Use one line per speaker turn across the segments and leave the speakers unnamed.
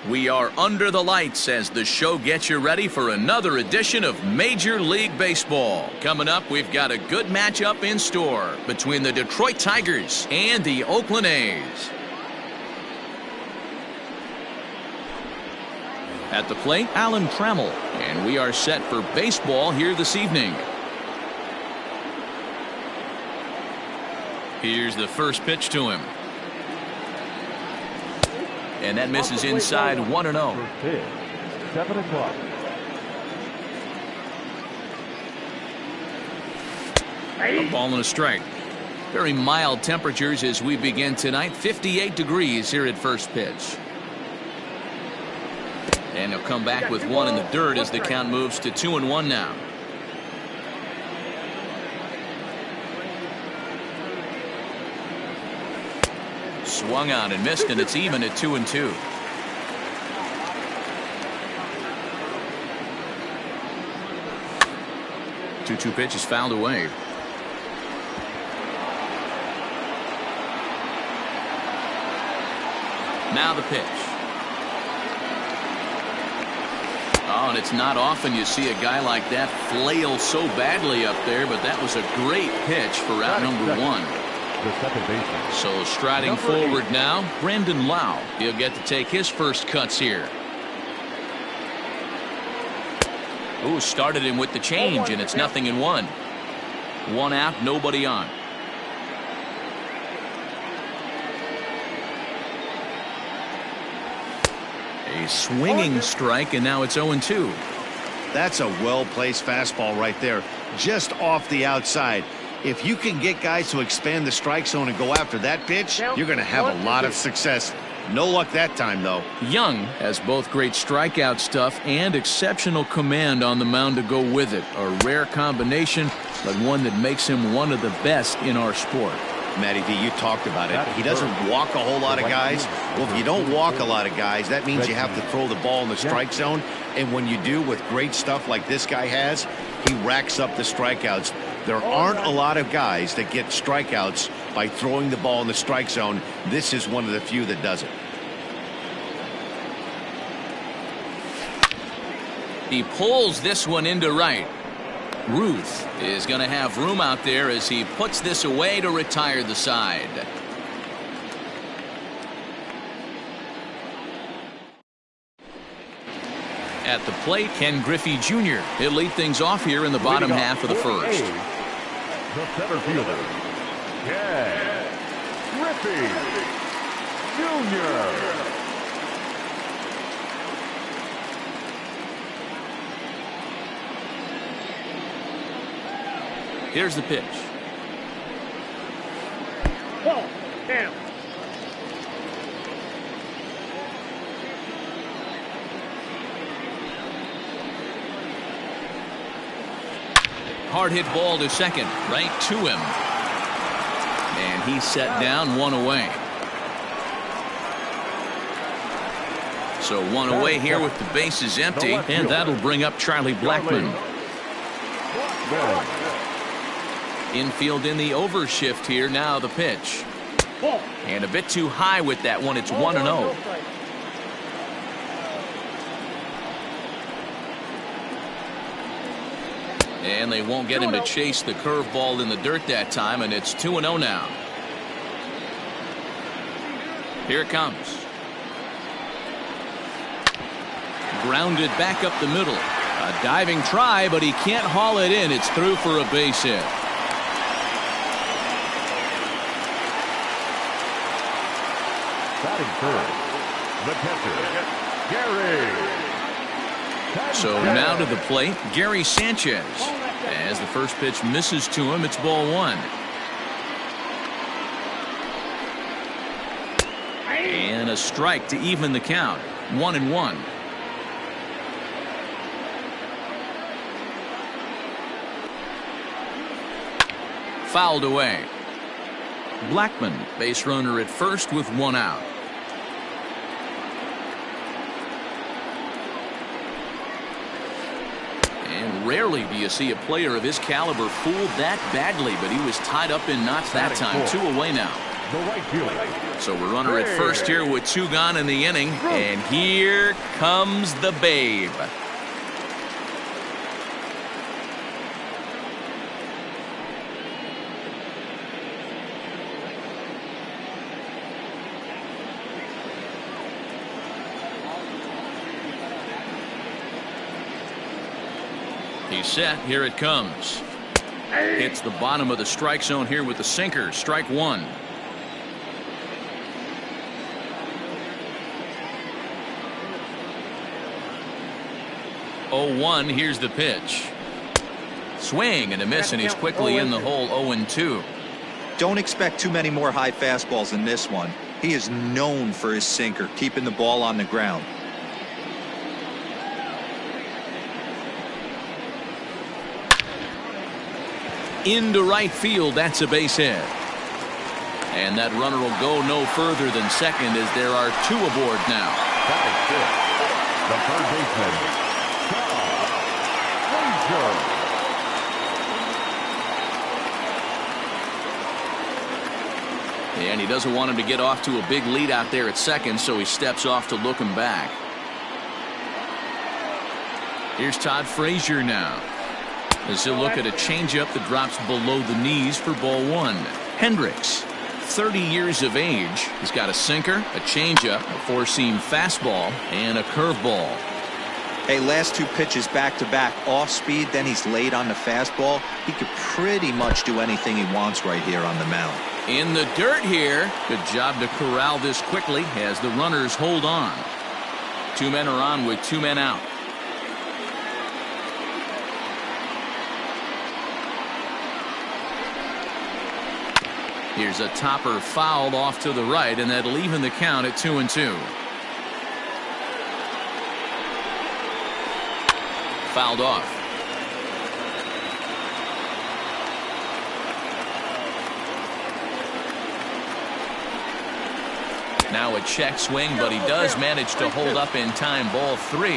We are under the lights as the show gets you ready for another edition of Major League Baseball. Coming up, we've got a good matchup in store between the Detroit Tigers and the Oakland A's. At the plate, Alan Trammell, and we are set for baseball here this evening. Here's the first pitch to him. And that misses inside 1-0.
7 o'clock.
A ball and a strike. Very mild temperatures as we begin tonight. 58 degrees here at first pitch. And he'll come back with one in the dirt as the count moves to 2-1 now. Swung on and missed, and it's even at 2-2. Two pitch is fouled away. Now the pitch. Oh, and it's not often you see a guy like that flail so badly up there, but that was a great pitch for out number one.
The second baseman.
So striding forward now, Brandon Lowe. He'll get to take his first cuts here. Ooh, started him with the change, and it's 0-1. One out, nobody on. A swinging strike, and now it's 0-2.
That's a well-placed fastball right there, just off the outside. If you can get guys to expand the strike zone and go after that pitch, you're going to have a lot of success. No luck that time, though.
Young has both great strikeout stuff and exceptional command on the mound to go with it. A rare combination, but one that makes him one of the best in our sport.
Matty V, you talked about it. He doesn't walk a whole lot of guys. Well, if you don't walk a lot of guys, that means you have to throw the ball in the strike zone. And when you do with great stuff like this guy has, he racks up the strikeouts. There aren't a lot of guys that get strikeouts by throwing the ball in the strike zone. This is one of the few that does it.
He pulls this one into right. Ruth is going to have room out there as he puts this away to retire the side. At the plate, Ken Griffey Jr. He'll lead things off here in the bottom half of the first.
The center fielder, Ken Griffey Jr.
Here's the pitch.
Ball, down.
Hard hit ball to second, right to him. And he's set down, one away. So one away here with the bases empty, and that'll bring up Charlie Blackmon. Infield in the overshift here. Now the pitch. And a bit too high with that one. It's 1-0. And they won't get him to chase the curveball in the dirt that time, and it's 2-0 now. Here it comes. Grounded back up the middle. A diving try, but he can't haul it in. It's through for a base hit.
Batting third, the catcher, Gary.
So now to the plate, Gary Sanchez. As the first pitch misses to him, it's ball one. And a strike to even the count. 1-1. Fouled away. Blackmon, base runner at first with one out. And rarely do you see a player of his caliber fooled that badly, but he was tied up in knots that time. 2 away now.
the right fielder.
So we're runner at first here with 2 gone in the inning. And here comes the Babe. He's set. Here it comes. Hits the bottom of the strike zone here with the sinker. Strike 1. Oh, 1. Here's the pitch. Swing and a miss, and he's quickly in the hole. 0-2.
Don't expect too many more high fastballs in this one. He is known for his sinker, keeping the ball on the ground.
Into right field. That's a base hit. And that runner will go no further than second as there are 2 aboard now.
That is good. The third baseman, Frazier.
And he doesn't want him to get off to a big lead out there at second, so he steps off to look him back. Here's Todd Frazier now, as he'll look at a changeup that drops below the knees for ball 1. Hendricks, 30 years of age. He's got a sinker, a changeup, a 4-seam fastball, and a curveball.
Hey, last 2 pitches back-to-back off speed, then he's laid on the fastball. He could pretty much do anything he wants right here on the mound.
In the dirt here. Good job to corral this quickly as the runners hold on. 2 men are on with 2 men out. Here's a topper fouled off to the right, and that'll even the count at 2-2. Fouled off. Now a check swing, but he does manage to hold up in time. Ball 3.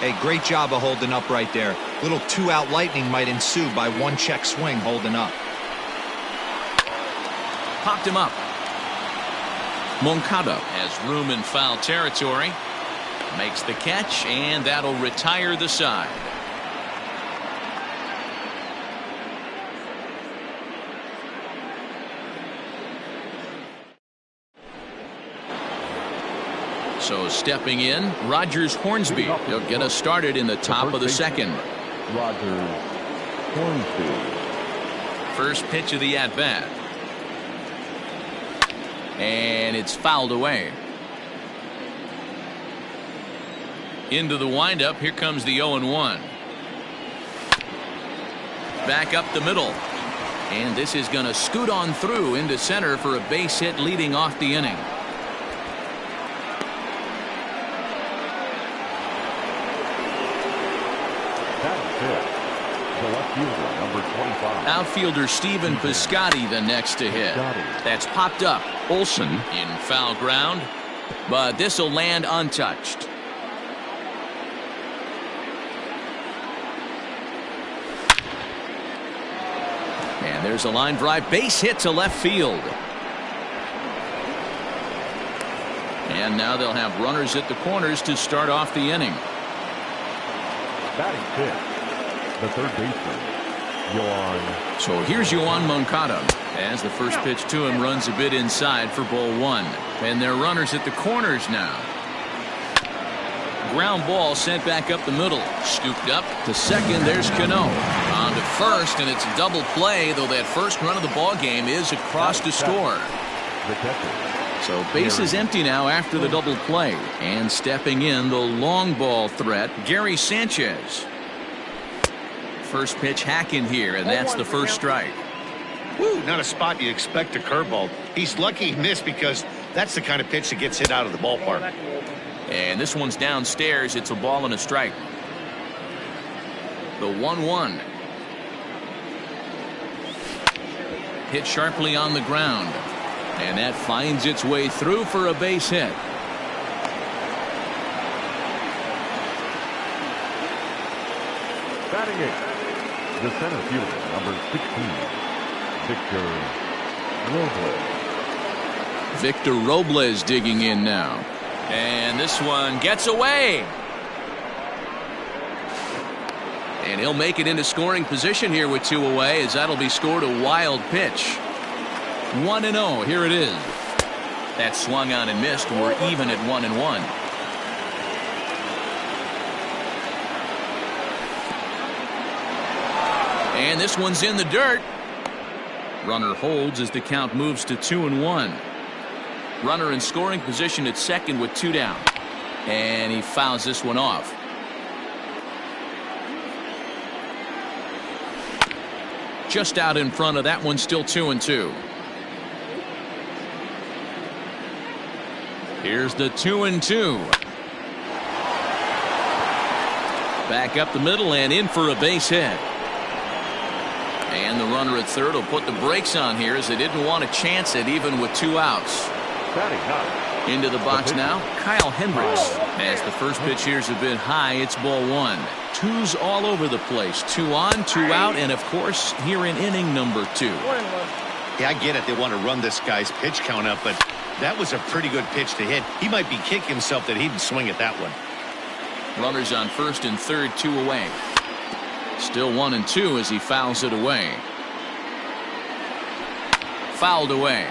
Hey, great job of holding up right there. Little 2-out lightning might ensue by 1 check swing holding up.
Popped him up. Moncada has room in foul territory. Makes the catch, and that'll retire the side. So stepping in, Rogers Hornsby. He'll get us started in the top of the second.
Rogers Hornsby.
First pitch of the at-bat. And it's fouled away. Into the windup. Here comes the 0-1. Back up the middle. And this is going to scoot on through into center for a base hit leading off the inning.
That's it. The left fielder, number 25.
Outfielder Stephen Piscotty the next to hit. That's popped up. Olsen in foul ground, but this will land untouched. And there's a line drive, base hit to left field. And now they'll have runners at the corners to start off the inning.
Batting fifth, the third baseman, Yoan.
So here's Yoan Moncada as the first pitch to him runs a bit inside for ball 1. And they're runners at the corners now. Ground ball sent back up the middle. Scooped up to second. There's Cano. On to first, and it's a double play, though that first run of the ball game is across to score.
The catcher.
So base is empty now after the double play. And stepping in, the long ball threat, Gary Sanchez. First pitch hacking here, and that's the first strike.
Woo, not a spot you expect a curveball. He's lucky he missed because that's the kind of pitch that gets hit out of the ballpark.
And this one's downstairs. It's a ball and a strike. The 1-1. Hit sharply on the ground. And that finds its way through for a base hit.
Batting eighth, the center fielder, number 16, Victor Robles.
Victor Robles digging in now. And this one gets away. And he'll make it into scoring position here with 2 away, as that'll be scored a wild pitch. 1-0. Here it is. That swung on and missed. We're even at 1-1. And this one's in the dirt. Runner holds as the count moves to 2-1. Runner in scoring position at second with 2 down. And he fouls this one off. Just out in front of that one, still 2-2. Here's the 2-2. Back up the middle and in for a base hit. And the runner at third will put the brakes on here, as they didn't want to chance it even with 2 outs. Into the box now, Kyle Hendricks. As the first pitch here is a bit high, it's ball 1. 2's all over the place. 2 on, 2 out, and of course here in inning number 2.
Yeah, I get it. They want to run this guy's pitch count up, but that was a pretty good pitch to hit. He might be kicking himself that he didn't swing at that one.
Runners on first and third, 2 away. Still 1-2 as he fouls it away. Fouled away.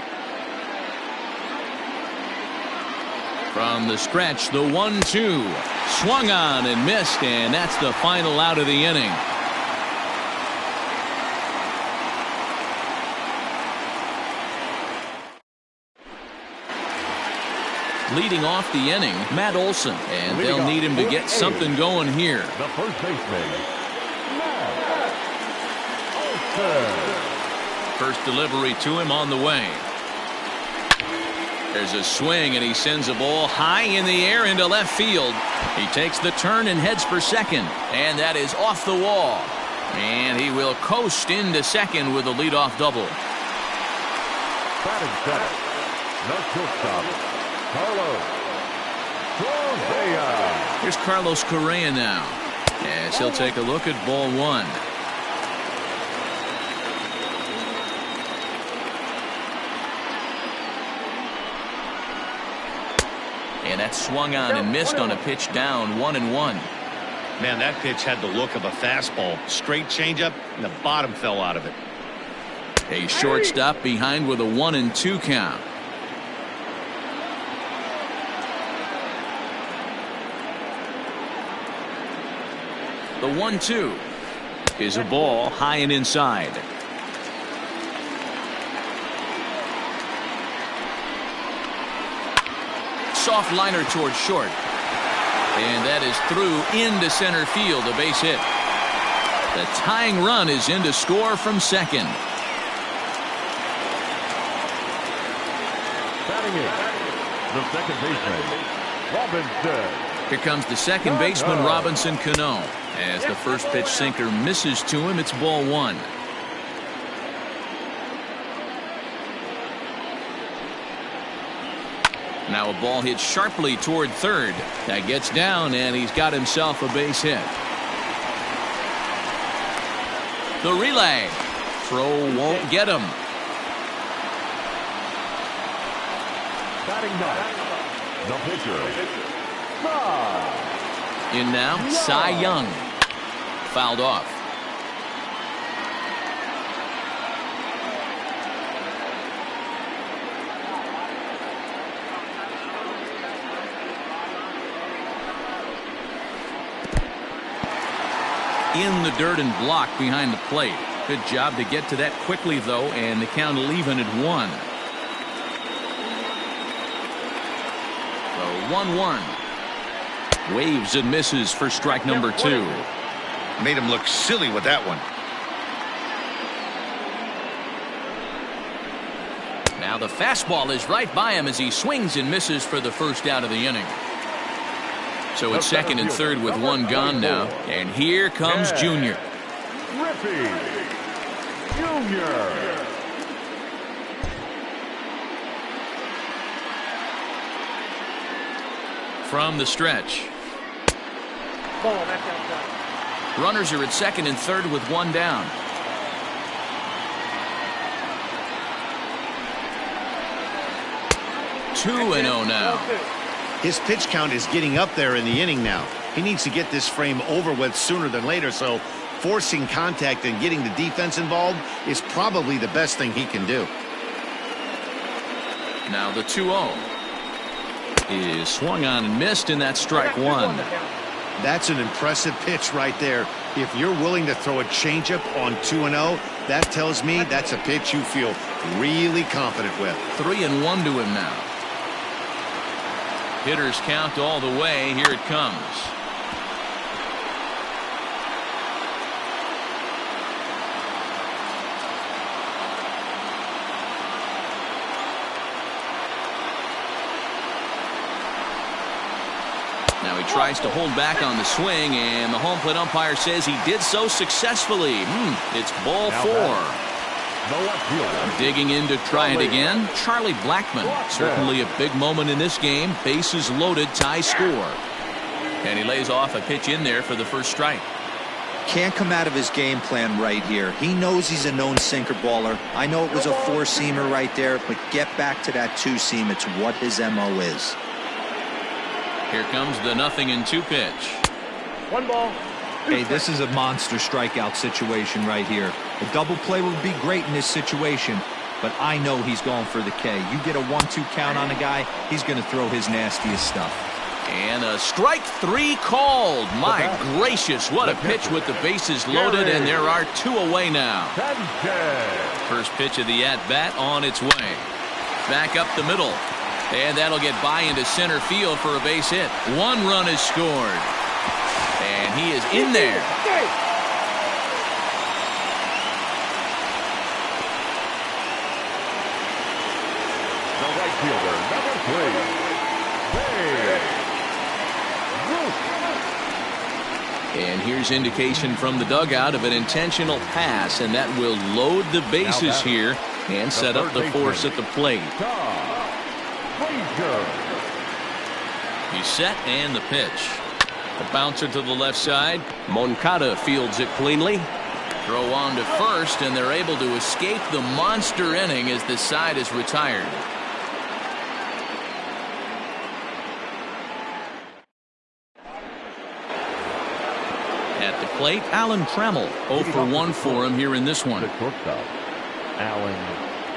From the stretch, the 1-2. Swung on and missed, and that's the final out of the inning. Leading off the inning, Matt Olson, and they'll need him to get something going here.
The first baseman, Matt Olson.
First delivery to him on the way. There's a swing, and he sends a ball high in the air into left field. He takes the turn and heads for second, and that is off the wall. And he will coast into second with a leadoff double.
Batting center, the shortstop, Carlos Correa.
Here's Carlos Correa now, as he'll take a look at ball 1. And that swung on and missed on a pitch down, 1-1.
Man, that pitch had the look of a fastball. Straight changeup, and the bottom fell out of it.
A shortstop behind with a 1-2 count. The 1-2 is a ball high and inside. Soft liner towards short, and that is through into center field, a base hit. The tying run is in to score from second.
Batting in, the second baseman, Robinson.
Here comes the second baseman, Robinson Cano. As the first pitch sinker misses to him, it's ball 1. Now a ball hit sharply toward third. That gets down, and he's got himself a base hit. The relay. Throw won't get him.
Batting ninth, the pitcher, Cy
In now, Cy Young. Fouled off. In the dirt and blocked behind the plate. Good job to get to that quickly, though, and the count will even at 1. The 1-1. Waves and misses for strike number 2.
Made him look silly with that one.
Now the fastball is right by him as he swings and misses for the first out of the inning. So it's second and third with 1 gone now. And here comes Junior.
Griffey Jr.
From the stretch.
Ball, that's outside.
Runners are at second and third with 1 down. 2-0 now.
His pitch count is getting up there in the inning now. He needs to get this frame over with sooner than later, so forcing contact and getting the defense involved is probably the best thing he can do.
Now the 2-0 is swung on and missed, and that's strike one.
That's an impressive pitch right there. If you're willing to throw a changeup on 2-0, that tells me that's a pitch you feel really confident with.
3-1 to him now. Hitters count all the way. Here it comes. Now he tries to hold back on the swing, and the home plate umpire says he did so successfully. It's ball four. Digging in to try it again, Charlie Blackmon. Certainly a big moment in this game. Bases loaded, tie score. And he lays off a pitch in there for the first strike.
Can't come out of his game plan right here. He knows he's a known sinker baller. I know it was a four-seamer right there, but get back to that two-seam. It's what his MO is.
Here comes the 0-2 pitch.
1 ball.
Hey, this is a monster strikeout situation right here. A double play would be great in this situation, but I know he's going for the K. You get a 1-2 count on a guy, he's going to throw his nastiest stuff.
And a strike 3 called. My gracious, what a pitch with the bases loaded, and there are 2 away now. First pitch of the at-bat on its way. Back up the middle. And that'll get by into center field for a base hit. 1 run is scored. And he is in there.
The right fielder, number 3.
And here's indication from the dugout of an intentional pass, and that will load the bases here and set up the force at the plate. He's set, and the pitch. A bouncer to the left side. Moncada fields it cleanly. Throw on to first, and they're able to escape the monster inning as the side is retired. At the plate, Alan Trammell. 0 for 1 for him here in this one.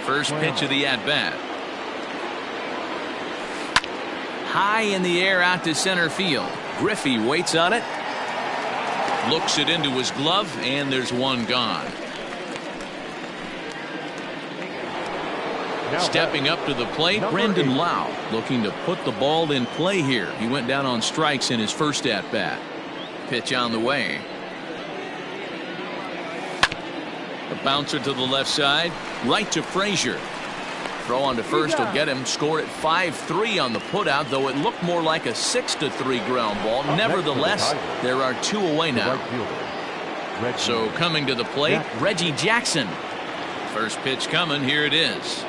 First pitch of the at-bat. High in the air out to center field. Griffey waits on it. Looks it into his glove, and there's 1 gone. Stepping up to the plate, Brendan Lau, looking to put the ball in play here. He went down on strikes in his first at-bat. Pitch on the way. A bouncer to the left side, right to Frazier. Throw on to first will get him. Score at 5-3 on the putout, though it looked more like a 6-3 ground ball. Nevertheless, there are 2 away now. So coming to the plate, Reggie Jackson. First pitch coming. Here it is.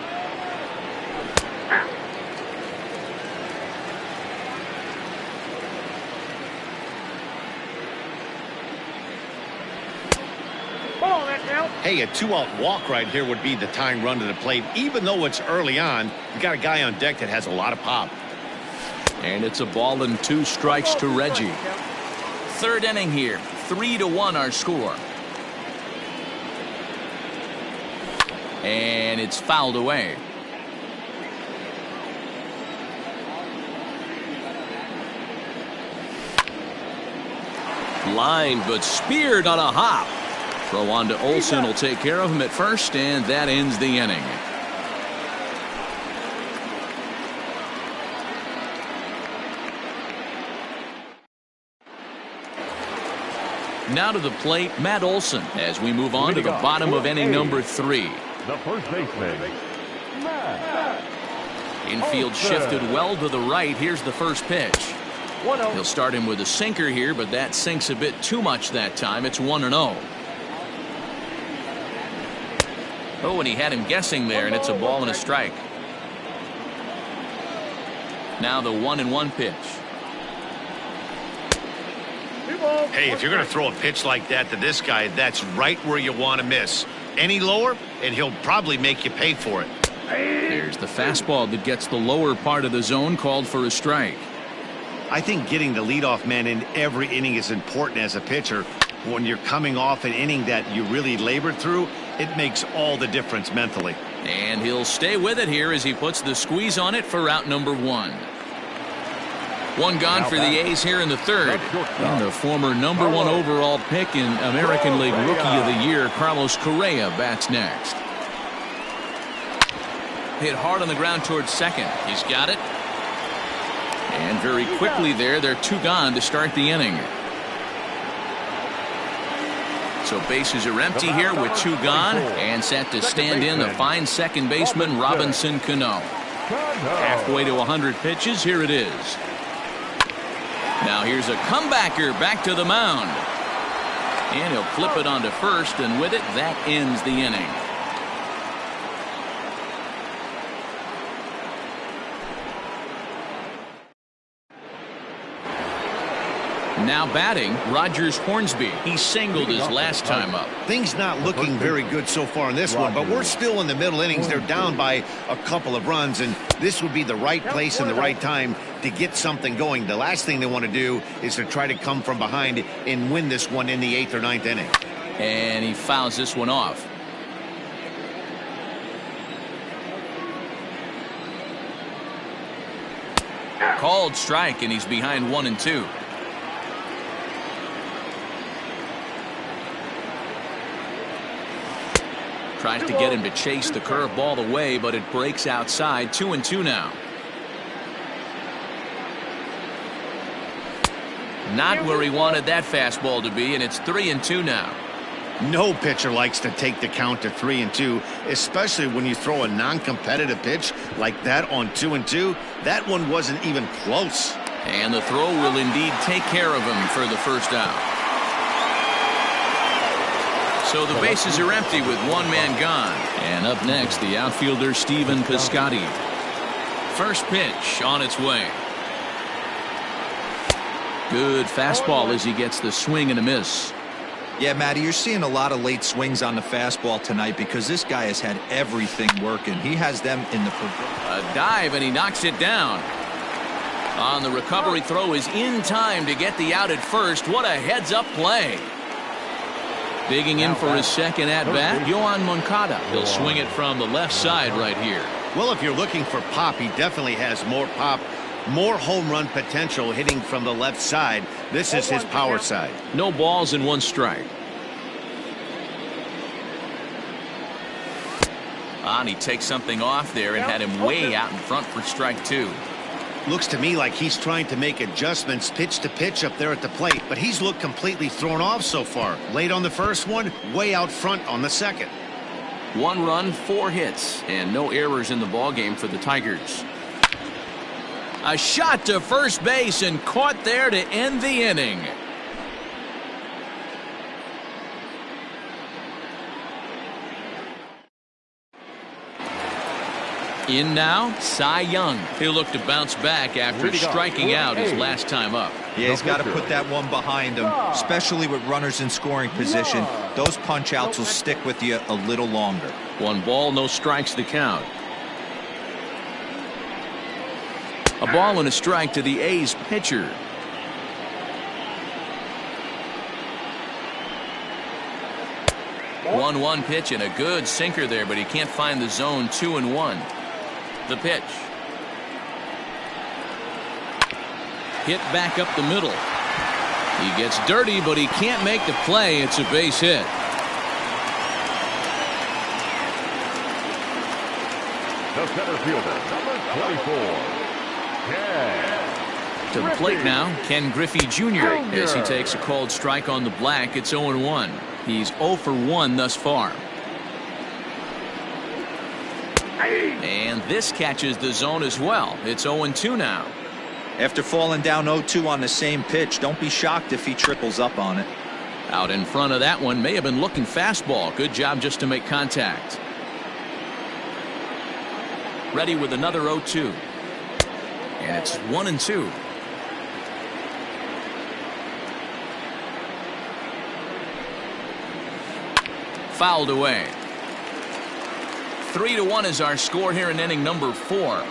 Hey, a 2-out walk right here would be the tying run to the plate. Even though it's early on, you got a guy on deck that has a lot of pop.
And it's a ball and 2 strikes to Reggie. Third inning here. 3-1 our score. And it's fouled away. Line, but speared on a hop. Throw on to Olson will take care of him at first, and that ends the inning. Now to the plate, Matt Olson, as we move on to the bottom of inning number 3.
The first baseman, Matt
Infield shifted well to the right. Here's the first pitch. He'll start him with a sinker here, but that sinks a bit too much that time. It's 1-0. Oh, and he had him guessing there, and it's a ball and a strike. Now the 1-1 pitch.
Hey, if you're going to throw a pitch like that to this guy, that's right where you want to miss. Any lower, and he'll probably make you pay for it.
There's the fastball that gets the lower part of the zone, called for a strike.
I think getting the leadoff man in every inning is important as a pitcher. When you're coming off an inning that you really labored through, it makes all the difference mentally.
And he'll stay with it here as he puts the squeeze on it for out number 1. One gone for the A's here in the third. And the former number 1 overall pick in American League Rookie of the Year, Carlos Correa, bats next. Hit hard on the ground towards second. He's got it. And very quickly there, they're 2 gone to start the inning. So bases are empty here with 2 gone, and set to stand in the fine second baseman Robinson Cano. Halfway to 100 pitches, here it is. Now here's a comebacker back to the mound. And he'll flip it onto first, and with it, that ends the inning. Now batting, Rogers Hornsby. He singled his last time up.
Things not looking very good so far in this one, but we're still in the middle innings. They're down by a couple of runs, and this would be the right place and the right time to get something going. The last thing they want to do is to try to come from behind and win this one in the 8th or 9th inning.
And he fouls this one off. Called strike, and he's behind 1-2. Tries to get him to chase the curveball away, but it breaks outside. 2-2 now. Not where he wanted that fastball to be, and it's 3-2 now.
No pitcher likes to take the count to 3-2, especially when you throw a non-competitive pitch like that on 2-2. That one wasn't even close.
And the throw will indeed take care of him for the first out. So the bases are empty with 1 man gone. And up next, the outfielder Stephen Piscotty. First pitch on its way. Good fastball as he gets the swing and a miss.
Yeah, Matty, you're seeing a lot of late swings on the fastball tonight because this guy has had everything working. He has them in the...
A dive, and he knocks it down. On the recovery throw is in time to get the out at first. What a heads-up play. Digging in for his second at-bat, Yoan Moncada. He'll swing it from the left side right here.
Well, if you're looking for pop, he definitely has more pop, more home run potential hitting from the left side. This is his power side.
No balls and 1 strike. And he takes something off there and had him way out in front for strike 2.
Looks to me like he's trying to make adjustments pitch to pitch up there at the plate, but he's looked completely thrown off so far. Late on the first one, way out front on the second.
1 run, 4 hits, and no errors in the ballgame for the Tigers. A shot to first base and caught there to end the inning. In now, Cy Young. He'll look to bounce back after striking out his last time up.
Yeah, he's got to put that one behind him, especially with runners in scoring position. Those punch-outs will stick with you a little longer.
1 ball, no strikes to count. A ball and a strike to the A's pitcher. One pitch and a good sinker there, but he can't find the zone. 2-1. The pitch. Hit back up the middle. He gets dirty, but he can't make the play. It's a base hit.
The center fielder, number 24, Ken.
To the plate now, Ken Griffey Jr. as he takes a called strike on the black. It's 0-1. He's 0 for 1 thus far. And this catches the zone as well. It's 0-2 now.
After falling down 0-2 on the same pitch, don't be shocked if he triples up on it.
Out in front of that one, may have been looking fastball. Good job just to make contact. Ready with another 0-2. And it's 1-2. Fouled away. 3-1 is our score here in inning number 4.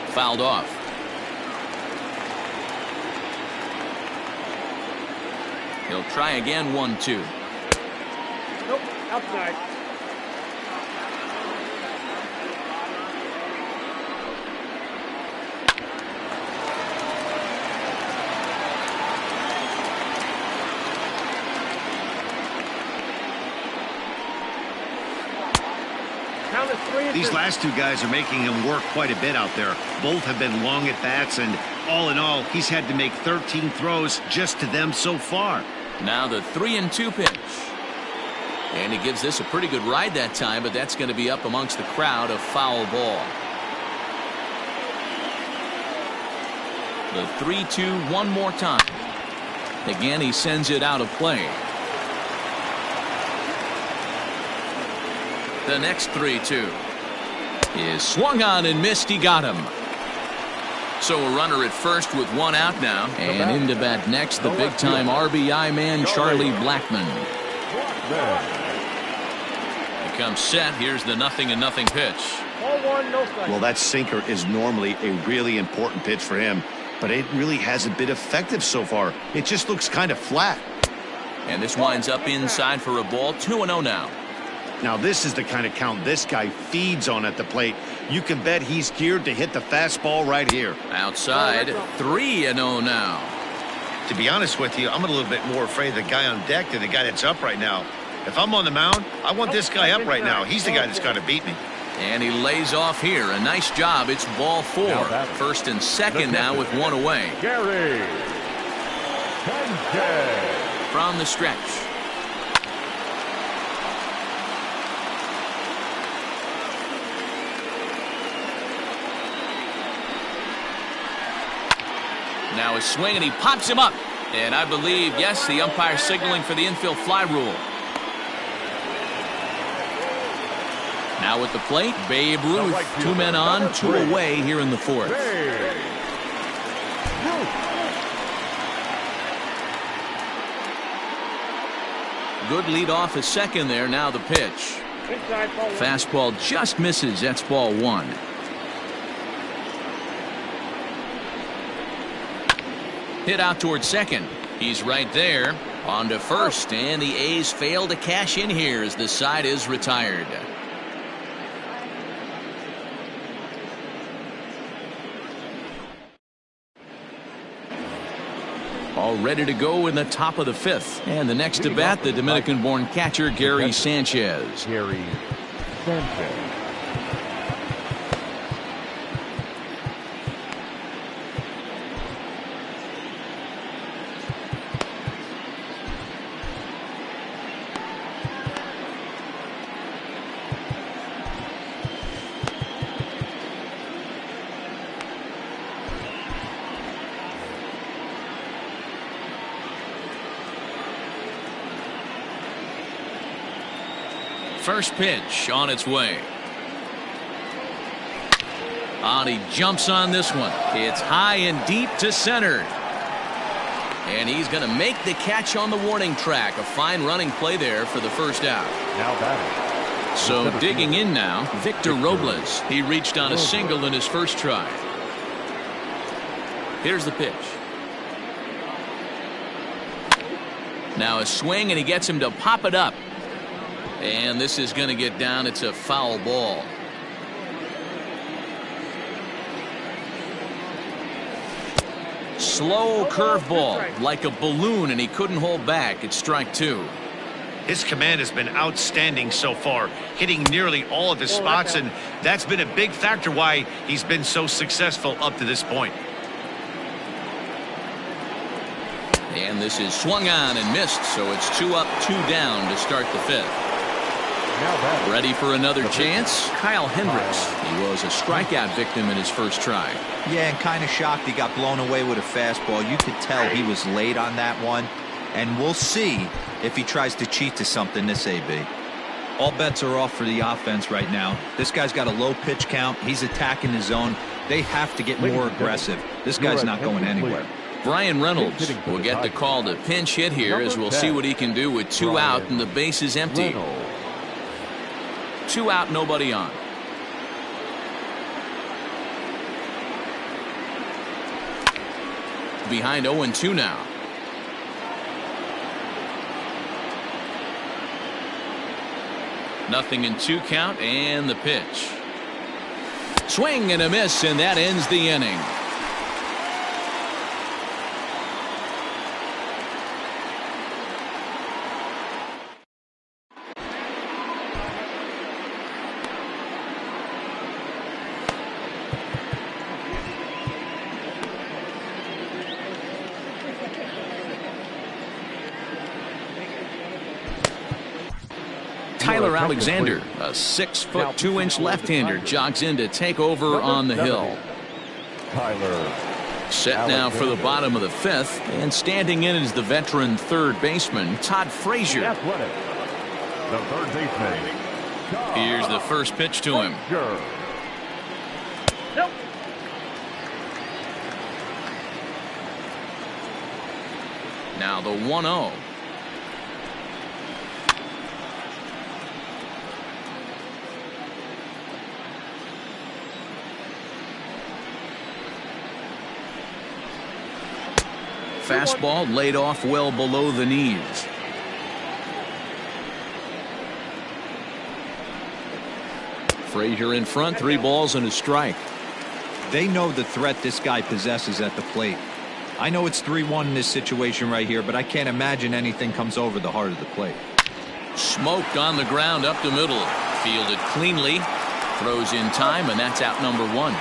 Fouled off. He'll try again, 1-2.
Nope, outside.
These last two guys are making him work quite a bit out there. Both have been long at bats, and all in all, he's had to make 13 throws just to them so far.
Now the 3-2 pitch. And he gives this a pretty good ride that time, but that's going to be up amongst the crowd, a foul ball. The 3-2 one more time. Again, he sends it out of play. The next 3-2 is swung on and missed. He got him. So a runner at first with one out now. And into bat next, the big-time RBI man, Charlie Blackmon. He comes set. Here's the 0-0 pitch.
Well, that sinker is normally a really important pitch for him, but it really hasn't been effective so far. It just looks kind of flat.
And this winds up inside for a ball. 2-0 now.
Now this is the kind of count this guy feeds on at the plate. You can bet he's geared to hit the fastball right here.
Outside, 3-0 now.
To be honest with you, I'm a little bit more afraid of the guy on deck than the guy that's up right now. If I'm on the mound, I want this guy up right now. He's the guy that's got to beat me.
And he lays off here. A nice job. It's ball 4. First and second now with one away.
Gary
from the stretch. Now a swing, and he pops him up. And I believe, yes, the umpire signaling for the infield fly rule. Now at the plate, Babe Ruth. 2 men on, 2 away here in the 4th. Good lead off a second there. Now the pitch. Fastball just misses. That's ball 1. Hit out towards second. He's right there. On to first, and the A's fail to cash in here as the side is retired. All ready to go in the top of the 5th. And the next to bat, the Dominican-born catcher, Gary Sanchez. First pitch on its way. And he jumps on this one. It's high and deep to center. And he's going to make the catch on the warning track. A fine running play there for the first out.
Now batting.
So digging in now, Victor Robles. He reached on a single in his first try. Here's the pitch. Now a swing, and he gets him to pop it up. And this is going to get down. It's a foul ball. Slow curveball, like a balloon, and he couldn't hold back. It's strike 2.
His command has been outstanding so far, hitting nearly all of his spots, and that's been a big factor why he's been so successful up to this point.
And this is swung on and missed, so it's 2 up, 2 down to start the 5th. Ready for another chance? Kyle Hendricks. He was a strikeout victim in his first try.
Yeah, and kind of shocked he got blown away with a fastball. You could tell he was late on that one. And we'll see if he tries to cheat to something this AB. All bets are off for the offense right now. This guy's got a low pitch count. He's attacking the zone. They have to get more aggressive. This guy's not going anywhere.
Brian Reynolds will get the call to pinch hit here as we'll see what he can do with 2 out and the base is empty. 2 out, nobody on. Behind 0-2 now. Nothing in 2 count and the pitch. Swing and a miss, and that ends the inning. Tyler Alexander, a 6'2" left-hander, jogs in to take over on the hill.
Tyler.
Set now for the bottom of the 5th, and standing in is the veteran third baseman, Todd Frazier.
Athletic. The third baseman.
Here's the first pitch to him.
Nope.
Now the 1-0. Fastball laid off well below the knees. Frazier in front, 3 balls and a strike.
They know the threat this guy possesses at the plate. I know it's 3-1 in this situation right here, but I can't imagine anything comes over the heart of the plate.
Smoked on the ground up the middle. Fielded cleanly. Throws in time, and that's out number 1.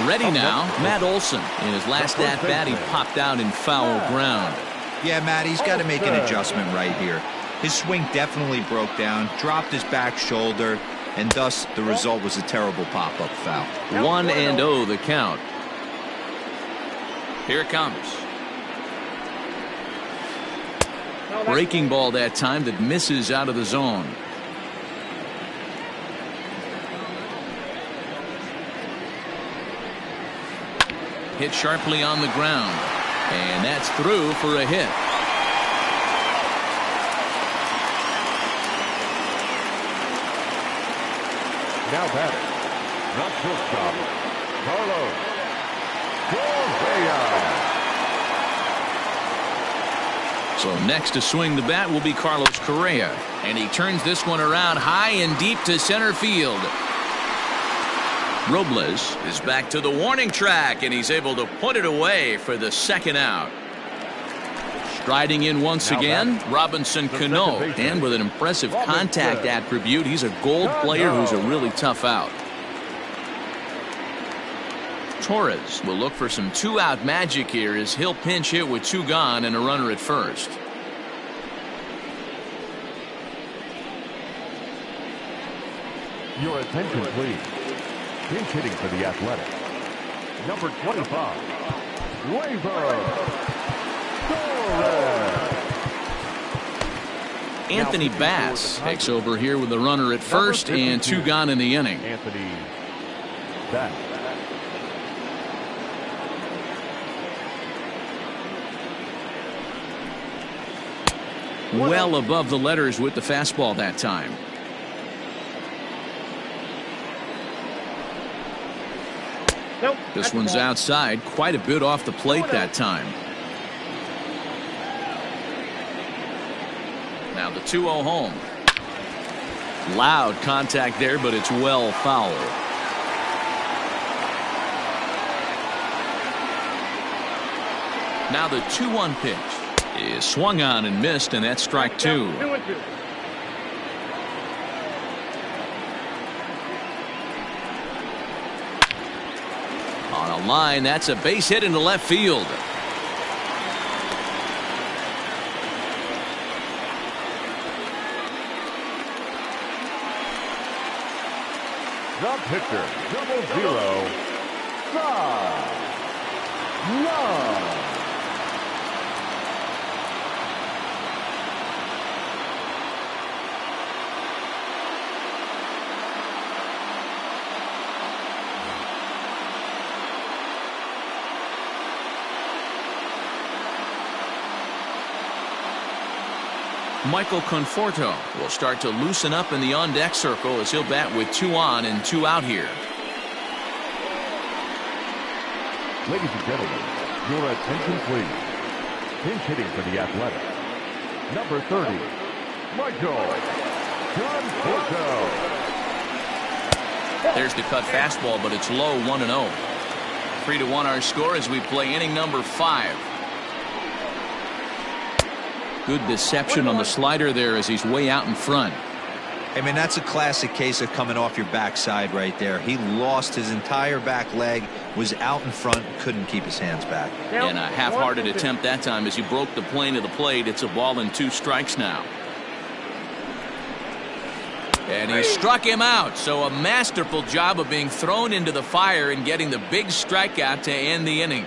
Ready now, Matt Olson. In his last at-bat, he popped out in foul ground.
Yeah, Matt, he's got to make an adjustment right here. His swing definitely broke down, dropped his back shoulder, and thus the result was a terrible pop-up foul.
1-0 the count. Here it comes. Breaking ball that time that misses out of the zone. Hit sharply on the ground, and that's through for a hit.
Now batting, the shortstop, Carlos Correa.
So next to swing the bat will be Carlos Correa, and he turns this one around high and deep to center field. Robles is back to the warning track, and he's able to put it away for the 2nd out. Striding in once again, Robinson Cano, and with an impressive contact attribute, he's a gold player who's a really tough out. Torres will look for some 2-out magic here as he'll pinch hit with 2 gone and a runner at first.
Your attention, please. Pinch hitting for the Athletic. Number 25, Gleyber Torres.
Anthony Bass takes over here with the runner at first and 2 gone in the inning.
Anthony Bass.
Well above the letters with the fastball that time.
Nope.
This one's outside, quite a bit off the plate that time. Now the 2-0 home. Loud contact there, but it's well foul. Now the 2-1 pitch is swung on and missed, and that's strike 2.
2-2.
On a line, that's a base hit into left field.
The pitcher, 0-0, Cy Young.
Michael Conforto will start to loosen up in the on-deck circle as he'll bat with 2 on and 2 out here.
Ladies and gentlemen, your attention please. Pinch hitting for the Athletics. Number 30, Michael Conforto.
There's the cut fastball, but it's low, 1-0. 3-1 our score as we play inning number 5. Good deception on the slider there as he's way out in front.
I mean, that's a classic case of coming off your backside right there. He lost his entire back leg, was out in front, couldn't keep his hands back.
And a half-hearted attempt that time as he broke the plane of the plate. It's a ball and 2 strikes now. And he struck him out. So a masterful job of being thrown into the fire and getting the big strikeout to end the inning.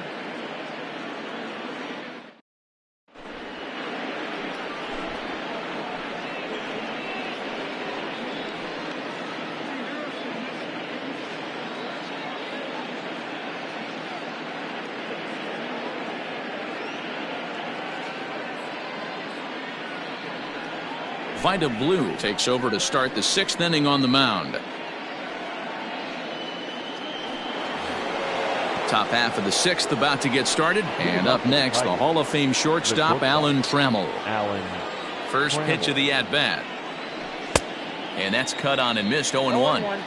Vida Blue takes over to start the 6th inning on the mound. Top half of the 6th about to get started. And up next, the Hall of Fame shortstop, Alan Trammell. First pitch of the at-bat. And that's cut on and missed, 0-1.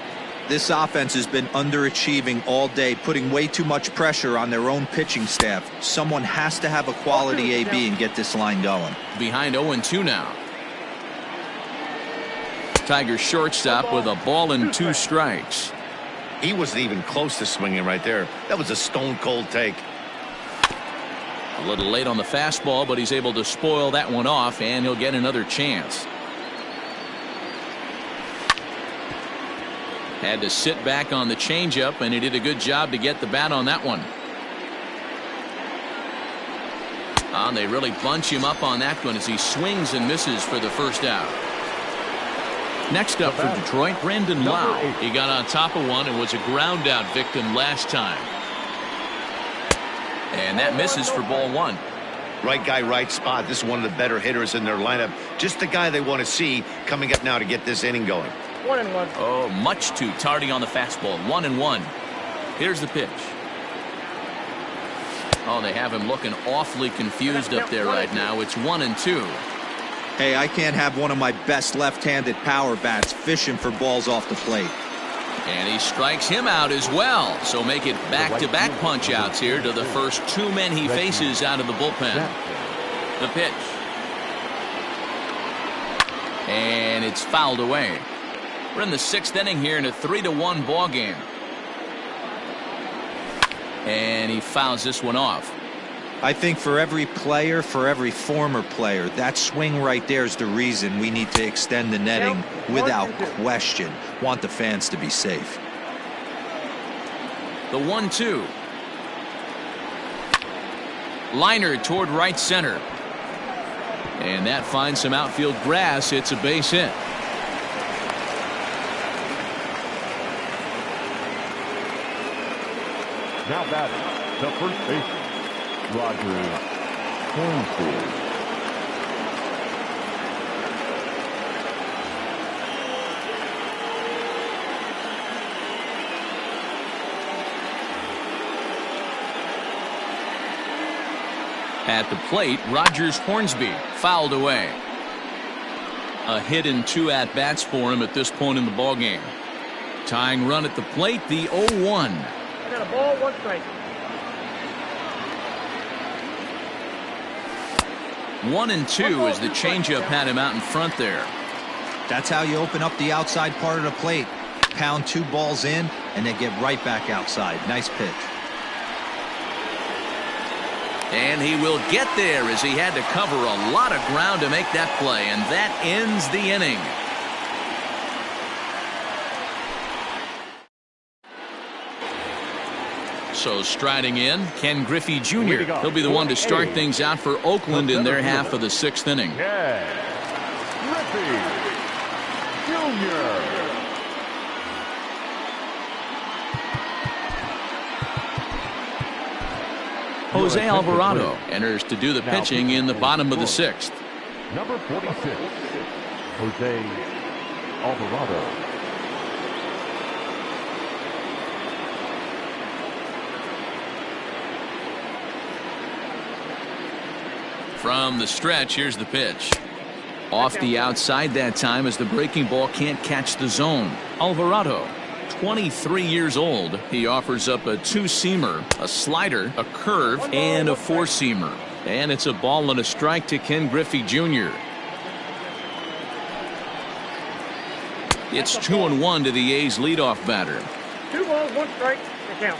This offense has been underachieving all day, putting way too much pressure on their own pitching staff. Someone has to have a quality AB and get this line going.
Behind 0-2 now. Tigers shortstop with a ball and 2 strikes.
He wasn't even close to swinging right there. That was a stone-cold take.
A little late on the fastball, but he's able to spoil that one off, and he'll get another chance. Had to sit back on the changeup, and he did a good job to get the bat on that one. And they really bunch him up on that one as he swings and misses for the first out. Next up for Detroit, Brandon Lau. He got on top of one and was a ground out victim last time. And that misses for ball 1.
Right guy, right spot. This is one of the better hitters in their lineup. Just the guy they want to see coming up now to get this inning going.
1-1.
Oh, much too tardy on the fastball. 1-1. Here's the pitch. Oh, they have him looking awfully confused up there right now. It's 1-2.
Hey, I can't have one of my best left-handed power bats fishing for balls off the plate.
And he strikes him out as well. So make it back-to-back punch-outs here to the first 2 men he faces out of the bullpen. The pitch. And it's fouled away. We're in the 6th inning here in a 3-1 ball game. And he fouls this one off.
I think for every player, for every former player, that swing right there is the reason we need to extend the netting without question. Want the fans to be safe.
The 1-2. Liner toward right center. And that finds some outfield grass. It's a base hit.
Now batting, the first baseman, Roger Hornsby.
At the plate, Rogers Hornsby fouled away. A hit and 2 at-bats for him at this point in the ballgame. Tying run at the plate, the 0-1.
I got a ball, 1 strike.
1-2 as the changeup had him out in front there.
That's how you open up the outside part of the plate. Pound 2 balls in and then get right back outside. Nice pitch.
And he will get there as he had to cover a lot of ground to make that play, and that ends the inning. So striding in, Ken Griffey Jr. He'll be the one to start things out for Oakland in their half of the 6th inning.
Ken Griffey Jr.
Jose Alvarado enters to do the pitching in the bottom of the 6th.
Number 46, Jose Alvarado.
From the stretch, here's the pitch. Off the outside that time as the breaking ball can't catch the zone. Alvarado, 23 years old. He offers up a two-seamer, a slider, a curve, and a four-seamer. And it's a ball and a strike to Ken Griffey Jr. It's 2-1 to the A's leadoff batter.
2 balls, 1 strike to count.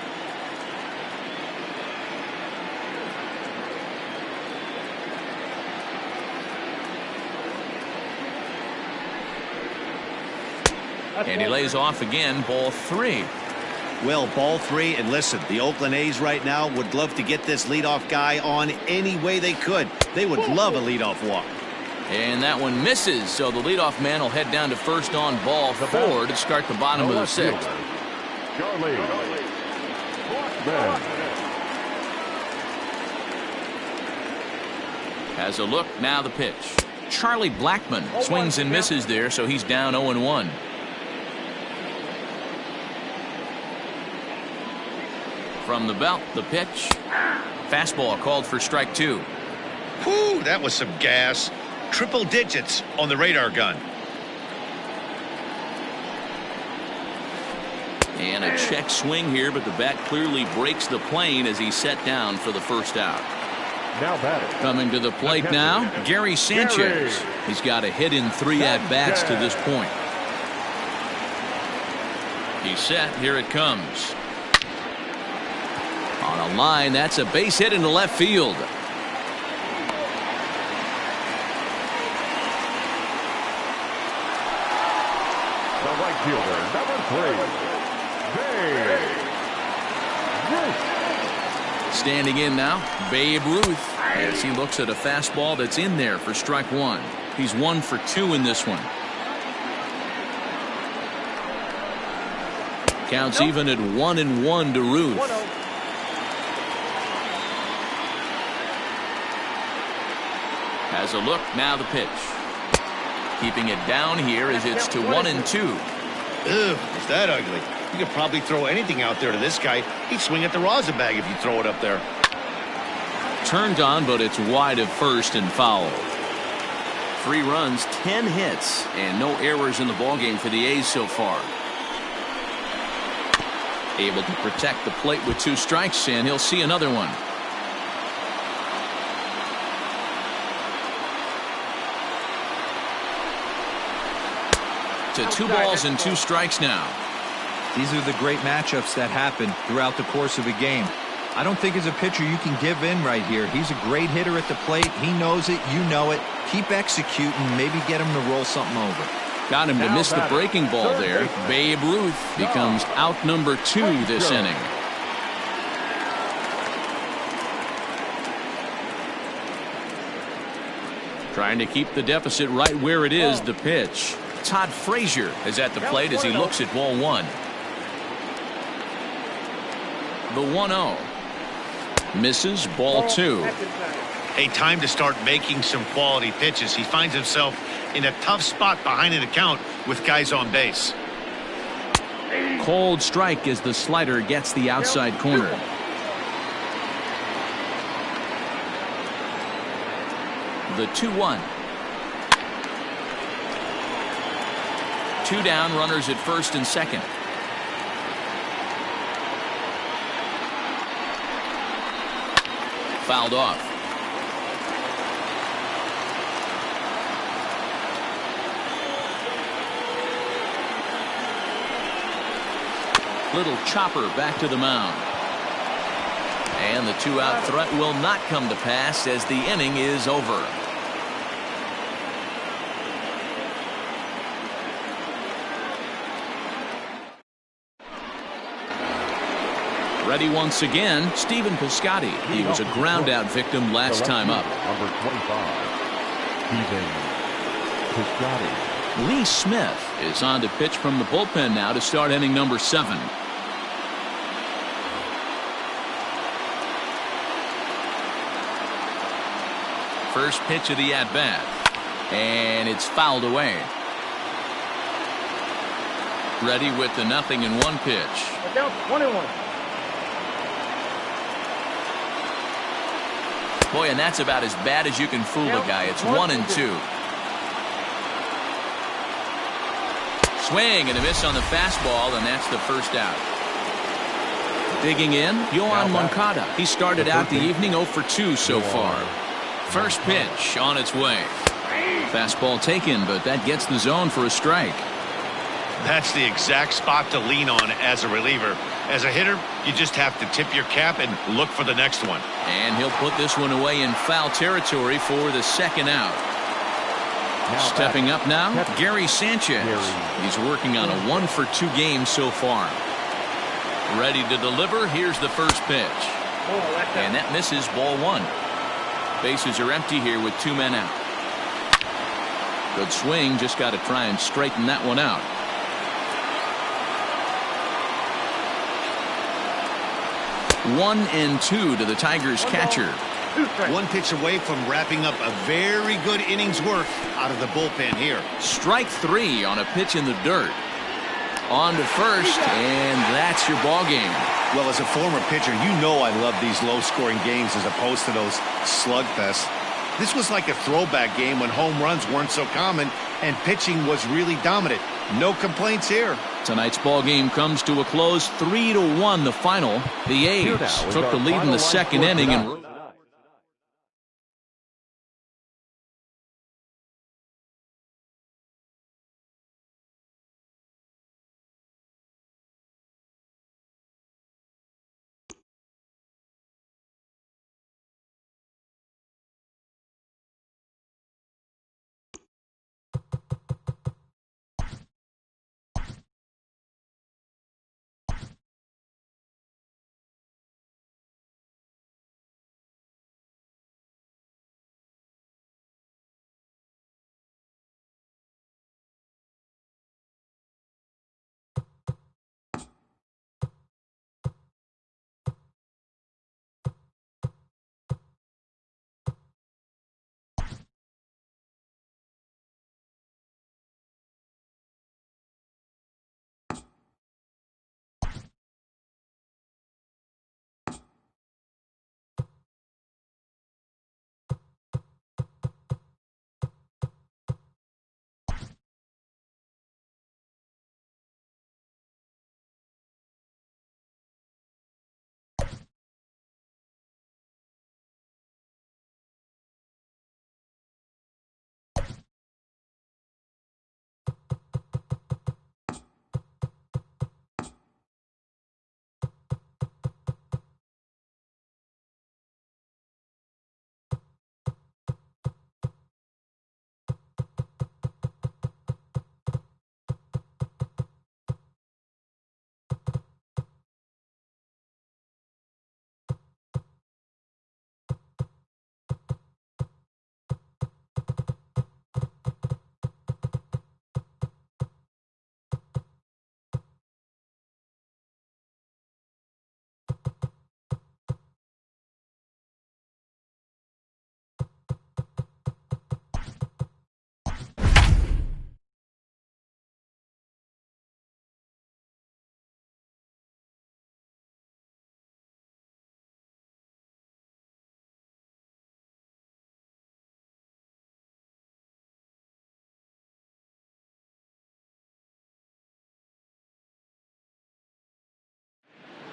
And he lays off again, ball 3.
Well, ball 3, and listen, the Oakland A's right now would love to get this leadoff guy on any way they could. They would love a leadoff walk.
And that one misses, so the leadoff man will head down to first on ball 4 to start the bottom of the 6th.
Charlie Blackmon.
Has a look, now the pitch. Charlie Blackmon swings and misses there, so he's down 0-1. From the belt, the pitch. Fastball called for strike 2.
Whew, that was some gas. Triple digits on the radar gun.
And a check swing here, but the bat clearly breaks the plane as he's set down for the first out.
Now batting.
Coming to the plate now, Gary Sanchez. He's got a hit in 3 at-bats to this point. He's set, here it comes. On a line, that's a base hit into left field.
The right fielder, number 3, Babe Ruth.
Standing in now, Babe Ruth, as he looks at a fastball that's in there for strike 1. He's 1 for 2 in this one. Counts even at 1-1 to Ruth.
1-0.
Has a look, now the pitch. Keeping it down here as it's to 1-2.
Ugh, is that ugly? You could probably throw anything out there to this guy. He'd swing at the rosin bag if you throw it up there.
Turned on, but it's wide of first and foul. 3 runs, 10 hits, and no errors in the ballgame for the A's so far. Able to protect the plate with 2 strikes, and he'll see another one. To 2 balls and 2 strikes now.
These are the great matchups that happen throughout the course of a game. I don't think as a pitcher you can give in right here. He's a great hitter at the plate. He knows it. You know it. Keep executing. Maybe get him to roll something over.
Got him to miss the breaking ball there. Babe Ruth becomes out number 2 this inning. Trying to keep the deficit right where it is, the pitch. Todd Frazier is at the plate as he looks at ball 1. The 1-0. Misses, ball 2.
Hey, time to start making some quality pitches. He finds himself in a tough spot behind an account with guys on base.
Cold strike as the slider gets the outside corner. The 2-1. 2 down, runners at first and second. Fouled off. Little chopper back to the mound. And the 2-out threat will not come to pass as the inning is over. Ready once again, Stephen Piscotty. He was a ground-out victim last time up.
Number 25, Stephen Piscotty.
Lee Smith is on to pitch from the bullpen now to start inning number 7. First pitch of the at-bat. And it's fouled away. Ready with the 0-1 pitch.
Down 21.
Boy, and that's about as bad as you can fool a guy. It's 1-2. Swing and a miss on the fastball, and that's the first out. Digging in, Yoan Moncada. He started out the evening 0 for 2 so far. First pitch on its way. Fastball taken, but that gets the zone for a strike.
That's the exact spot to lean on as a reliever. As a hitter, you just have to tip your cap and look for the next one.
And he'll put this one away in foul territory for the second out. Stepping up now, Gary Sanchez. He's working on a 1 for 2 game so far. Ready to deliver. Here's the first pitch. And that misses, ball 1. Bases are empty here with 2 men out. Good swing. Just got to try and straighten that one out. One and 2 to the Tigers catcher.
One pitch away from wrapping up a very good inning's work out of the bullpen here.
Strike 3 on a pitch in the dirt. On to first, and that's your ball game.
Well, as a former pitcher, you know I love these low-scoring games as opposed to those slugfests. This was like a throwback game when home runs weren't so common and pitching was really dominant. No complaints here.
Tonight's ball game comes to a close, 3-1 the final. The A's took the lead in the second inning and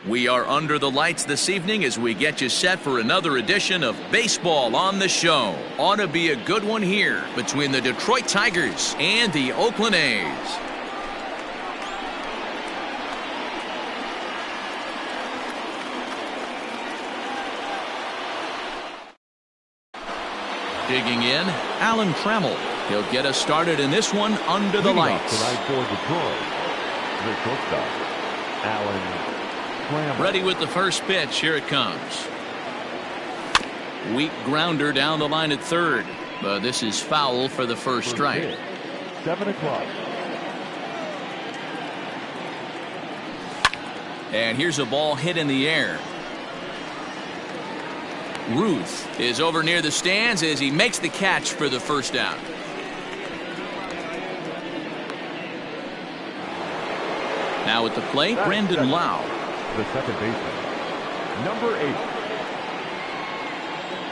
we are under the lights this evening as we get you set for another edition of Baseball on the Show. Ought to be a good one here between the Detroit Tigers and the Oakland A's. Digging in, Alan Trammell. He'll get us started in this one under the lights.
Tonight for Detroit, the shortstop, Alan Trammell.
Ready with the first pitch. Here it comes. Weak grounder down the line at third, but this is foul for the first strike.
7 o'clock.
And here's a ball hit in the air. Ruth is over near the stands as he makes the catch for the first out. Now at the plate, Brandon Lau.
The second baseman, number 8.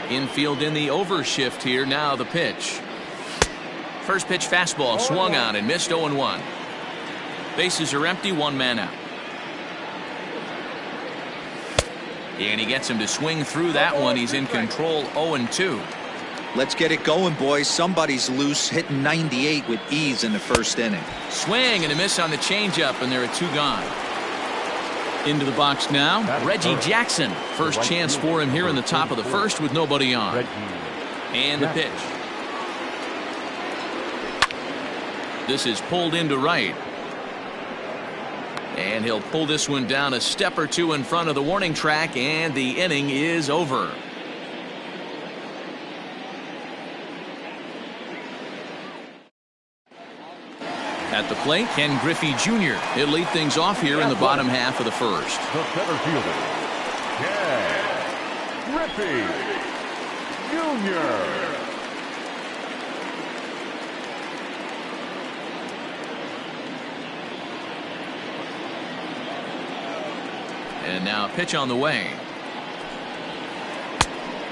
Infield in the overshift here. Now the pitch. First pitch fastball swung on and missed. 0-1. Bases are empty, 1 man out. And he gets him to swing through that one. He's in control. 0-2.
Let's get it going, boys. Somebody's loose, hitting 98 with ease in the first inning.
Swing and a miss on the changeup, and there are 2 gone. Into the box now, Reggie Jackson. First chance for him here in the top of the first with nobody on. And the pitch. This is pulled into right. And he'll pull this one down a step or 2 in front of the warning track, and the inning is over. At the plate, Ken Griffey Jr. He'll lead things off here in the bottom half of the first.
The center fielder, Ken Griffey Jr.
And now a pitch on the way.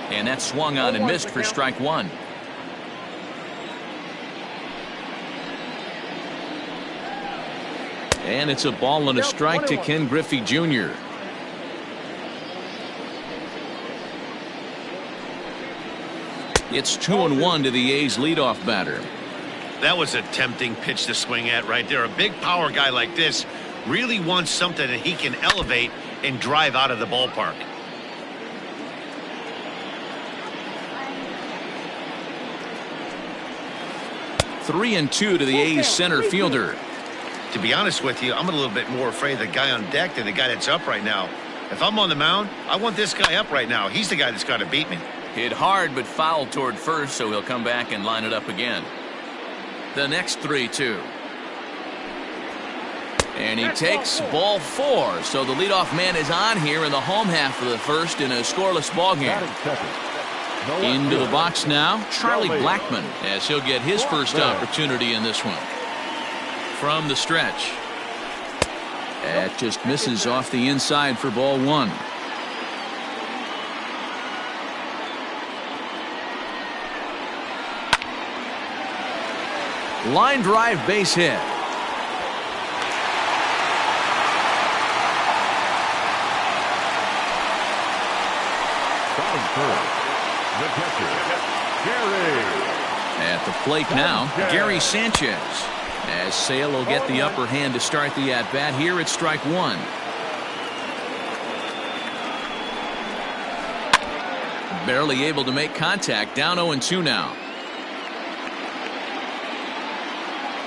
And that swung on and missed for strike 1. And it's a ball and a strike to Ken Griffey Jr. It's 2-1 to the A's leadoff batter.
That was a tempting pitch to swing at right there. A big power guy like this really wants something that he can elevate and drive out of the ballpark.
Three and 2 to the A's center fielder.
To be honest with you, I'm a little bit more afraid of the guy on deck than the guy that's up right now. If I'm on the mound, I want this guy up right now. He's the guy that's got to beat me.
Hit hard but fouled toward first, so he'll come back and line it up again. The next 3-2. And he takes ball 4. So the leadoff man is on here in the home half of the first in a scoreless ball game. Into the box now, Charlie Blackmon, as he'll get his first opportunity in this one. From the stretch. That just misses off the inside for ball 1. Line drive base hit.
Batting third, the catcher, Gary.
At the plate now, Gary Sanchez. As Sale will get the upper hand to start the at-bat here at strike 1. Barely able to make contact. Down 0-2 now.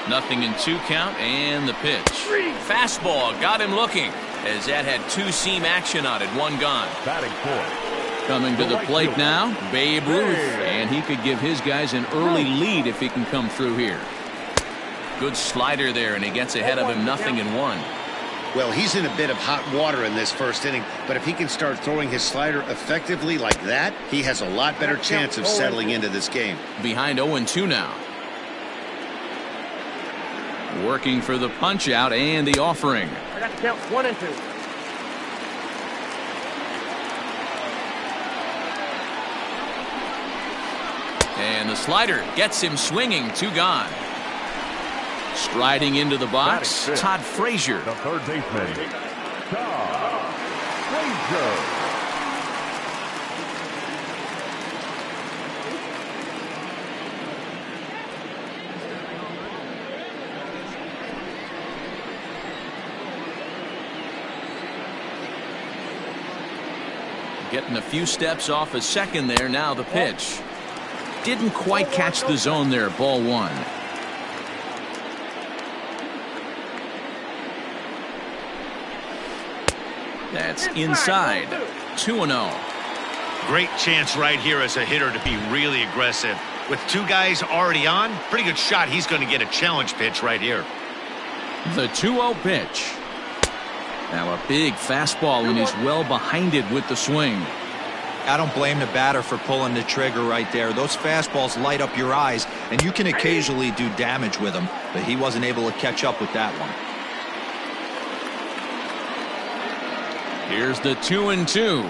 0-2 count, and the pitch. Fastball got him looking, as that had 2-seam action on it. 1 gone.
Batting fourth.
Coming to the plate now, Babe Ruth, and he could give his guys an early lead if he can come through here. Good slider there, and he gets ahead of him. 0-1.
Well, he's in a bit of hot water in this first inning, but if he can start throwing his slider effectively like that, he has a lot better chance of settling into this game.
Behind 0-2 now. Working for the punch out and the offering.
I got to count 1 and 2.
And the slider gets him swinging. 2 gone. Striding into the box, Todd Frazier.
The third baseman, Todd Frazier.
Getting a few steps off a second there. Now the pitch. Didn't quite catch the zone there. Ball 1. That's inside. 2-0.
Great chance right here as a hitter to be really aggressive. With 2 guys already on, pretty good shot. He's going to get a challenge pitch right here.
The 2-0 pitch. Now a big fastball, and he's well behind it with the swing.
I don't blame the batter for pulling the trigger right there. Those fastballs light up your eyes, and you can occasionally do damage with them, but he wasn't able to catch up with that one.
Here's the 2-2.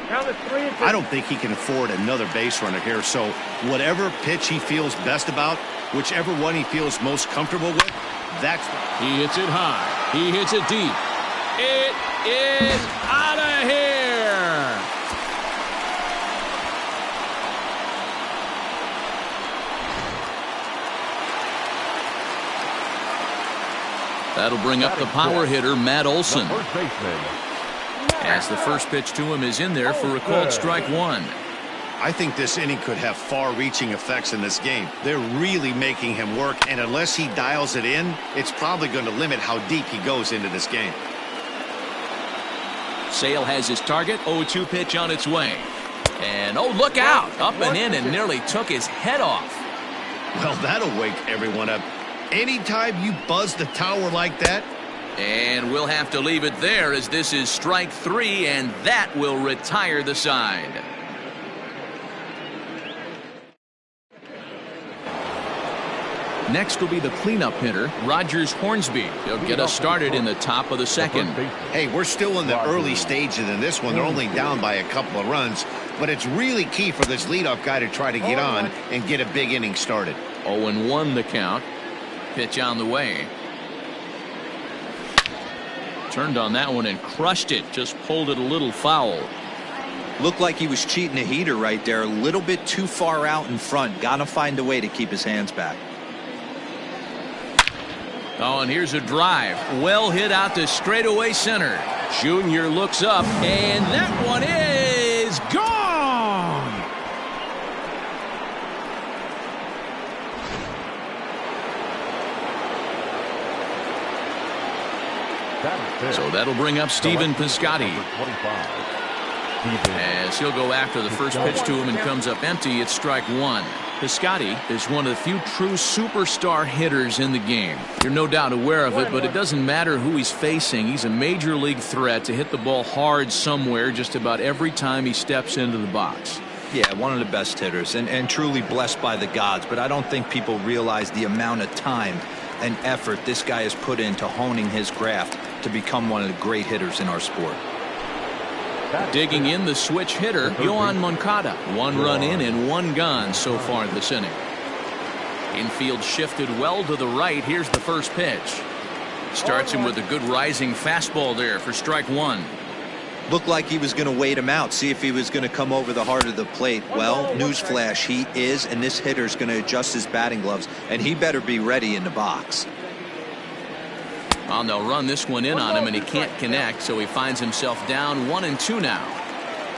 Count is 3-2.
I don't think he can afford another base runner here, so whatever pitch he feels best about, whichever one he feels most comfortable with, that's...
He hits it high. He hits it deep. It is out of here. That'll bring up the power hitter, Matt Olson.
The first baseman.
As the first pitch to him is in there for a called strike one.
I think this inning could have far-reaching effects in this game. They're really making him work, and unless he dials it in, it's probably going to limit how deep he goes into this game.
Sale has his target. 0-2 pitch on its way. And, oh, look out. Up and in and nearly took his head off.
Well, that'll wake everyone up. Anytime you buzz the tower like that.
And we'll have to leave it there as this is strike three, and that will retire the side. Next will be the cleanup hitter, Rogers Hornsby. He'll get us started in the top of the second.
Hey, we're still in the early stages in this one. They're only down by a couple of runs, but it's really key for this leadoff guy to try to get on and get a big inning started.
0-1 the count. Pitch on the way. Turned on that one and crushed it. Just pulled it a little foul.
Looked like he was cheating a heater right there. A little bit too far out in front. Got to find a way to keep his hands back.
Oh, and here's a drive. Well hit out to straightaway center. Junior looks up, and that one is gone. So that'll bring up Stephen Piscotty. As he'll go after the first pitch to him and comes up empty, it's strike one. Piscotty is one of the few true superstar hitters in the game. You're no doubt aware of it, but it doesn't matter who he's facing. He's a major league threat to hit the ball hard somewhere just about every time he steps into the box.
Yeah, one of the best hitters and truly blessed by the gods, but I don't think people realize the amount of time and effort this guy has put into honing his craft to become one of the great hitters in our sport.
Digging in the switch hitter, Yoan Moncada. One run in and one gone so far this inning. Infield shifted well to the right. Here's the first pitch. Starts him with a good rising fastball there for strike one.
Looked like he was going to wait him out, see if he was going to come over the heart of the plate. Well, newsflash, he is, and this hitter's going to adjust his batting gloves, and he better be ready in the box.
Well, they'll run this one in on him, and he can't connect, so he finds himself down 1-2 now.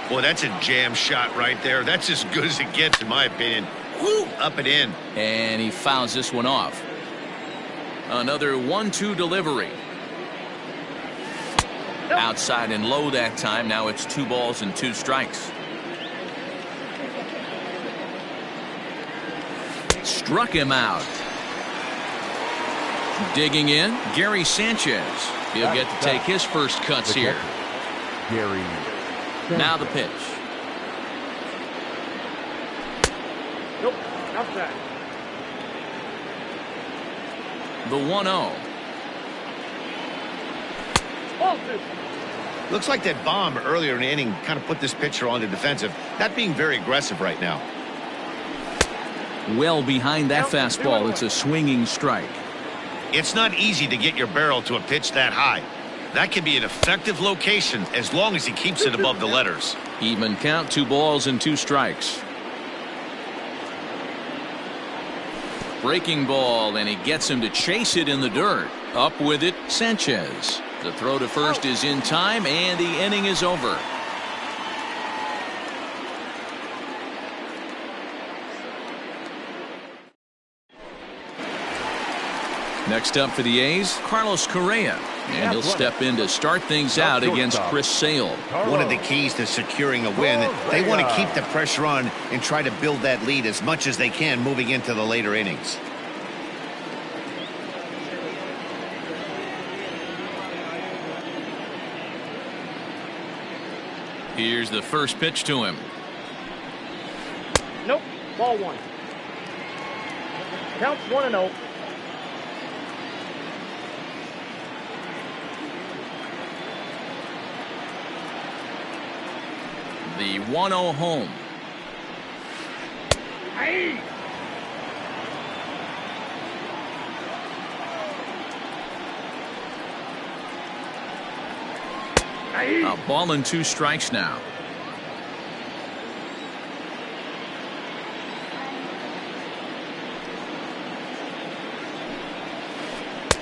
Boy, that's a jam shot right there. That's as good as it gets, in my opinion. Woo, up and in.
And he fouls this one off. Another 1-2 delivery. Outside and low that time. Now it's 2 balls and 2 strikes. Struck him out. Digging in, Gary Sanchez. He'll get to take his first cuts here.
Gary.
Now the pitch.
Nope, outside.
The 1-0.
Ball two.
Looks like that bomb earlier in the inning kind of put this pitcher on the defensive. Not being very aggressive right now.
Well behind that fastball. It's a swinging strike.
It's not easy to get your barrel to a pitch that high. That can be an effective location as long as he keeps it above the letters.
Even count, 2 balls and 2 strikes. Breaking ball, and he gets him to chase it in the dirt. Up with it, Sanchez. The throw to first is in time, and the inning is over. Next up for the A's, Carlos Correa. And he'll step in to start things out against Chris Sale.
One of the keys to securing a win, they want to keep the pressure on and try to build that lead as much as they can moving into the later innings.
Here's the first pitch to him.
Nope, ball one. Counts 1-0.
The 1-0 home.
Hey!
A ball and 2 strikes now.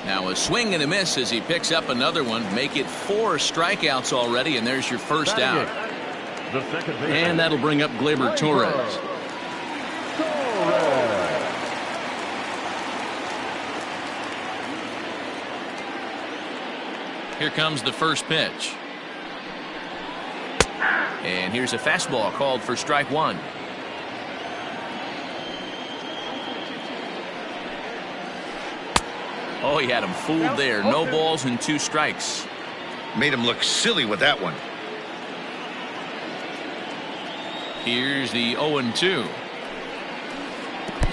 Now a swing and a miss as he picks up another one. Make it 4 strikeouts already, and there's your first out.
The second baseman.
And that'll bring up Gleyber Torres. Here comes the first pitch. And here's a fastball called for strike 1. Oh, he had him fooled there. No balls and 2 strikes.
Made him look silly with that one.
Here's the 0-2.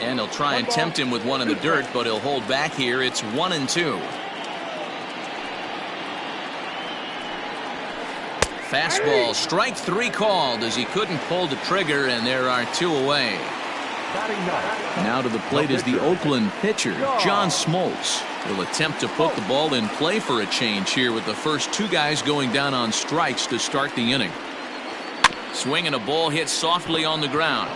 And he'll try and tempt him with one in the dirt, but he'll hold back here. It's 1-2. Fastball, strike 3 called as he couldn't pull the trigger, and there are 2 away. Now to the plate is the Oakland pitcher, John Smoltz. Will attempt to put the ball in play for a change here with the first 2 guys going down on strikes to start the inning. Swing and a ball hit softly on the ground.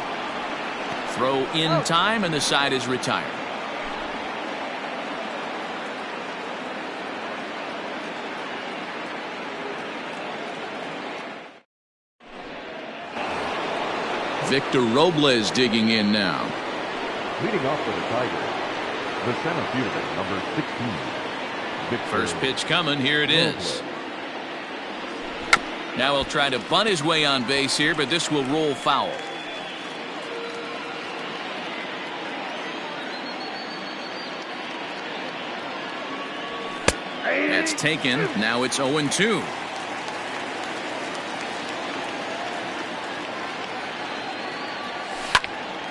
Throw in time, and the side is retired. Victor Robles digging in now.
Leading off for the Tigers, the center fielder, number 16. Victor
First pitch coming. Here it is. Now he'll try to bunt his way on base here, but this will roll foul. That's taken. Now it's 0-2.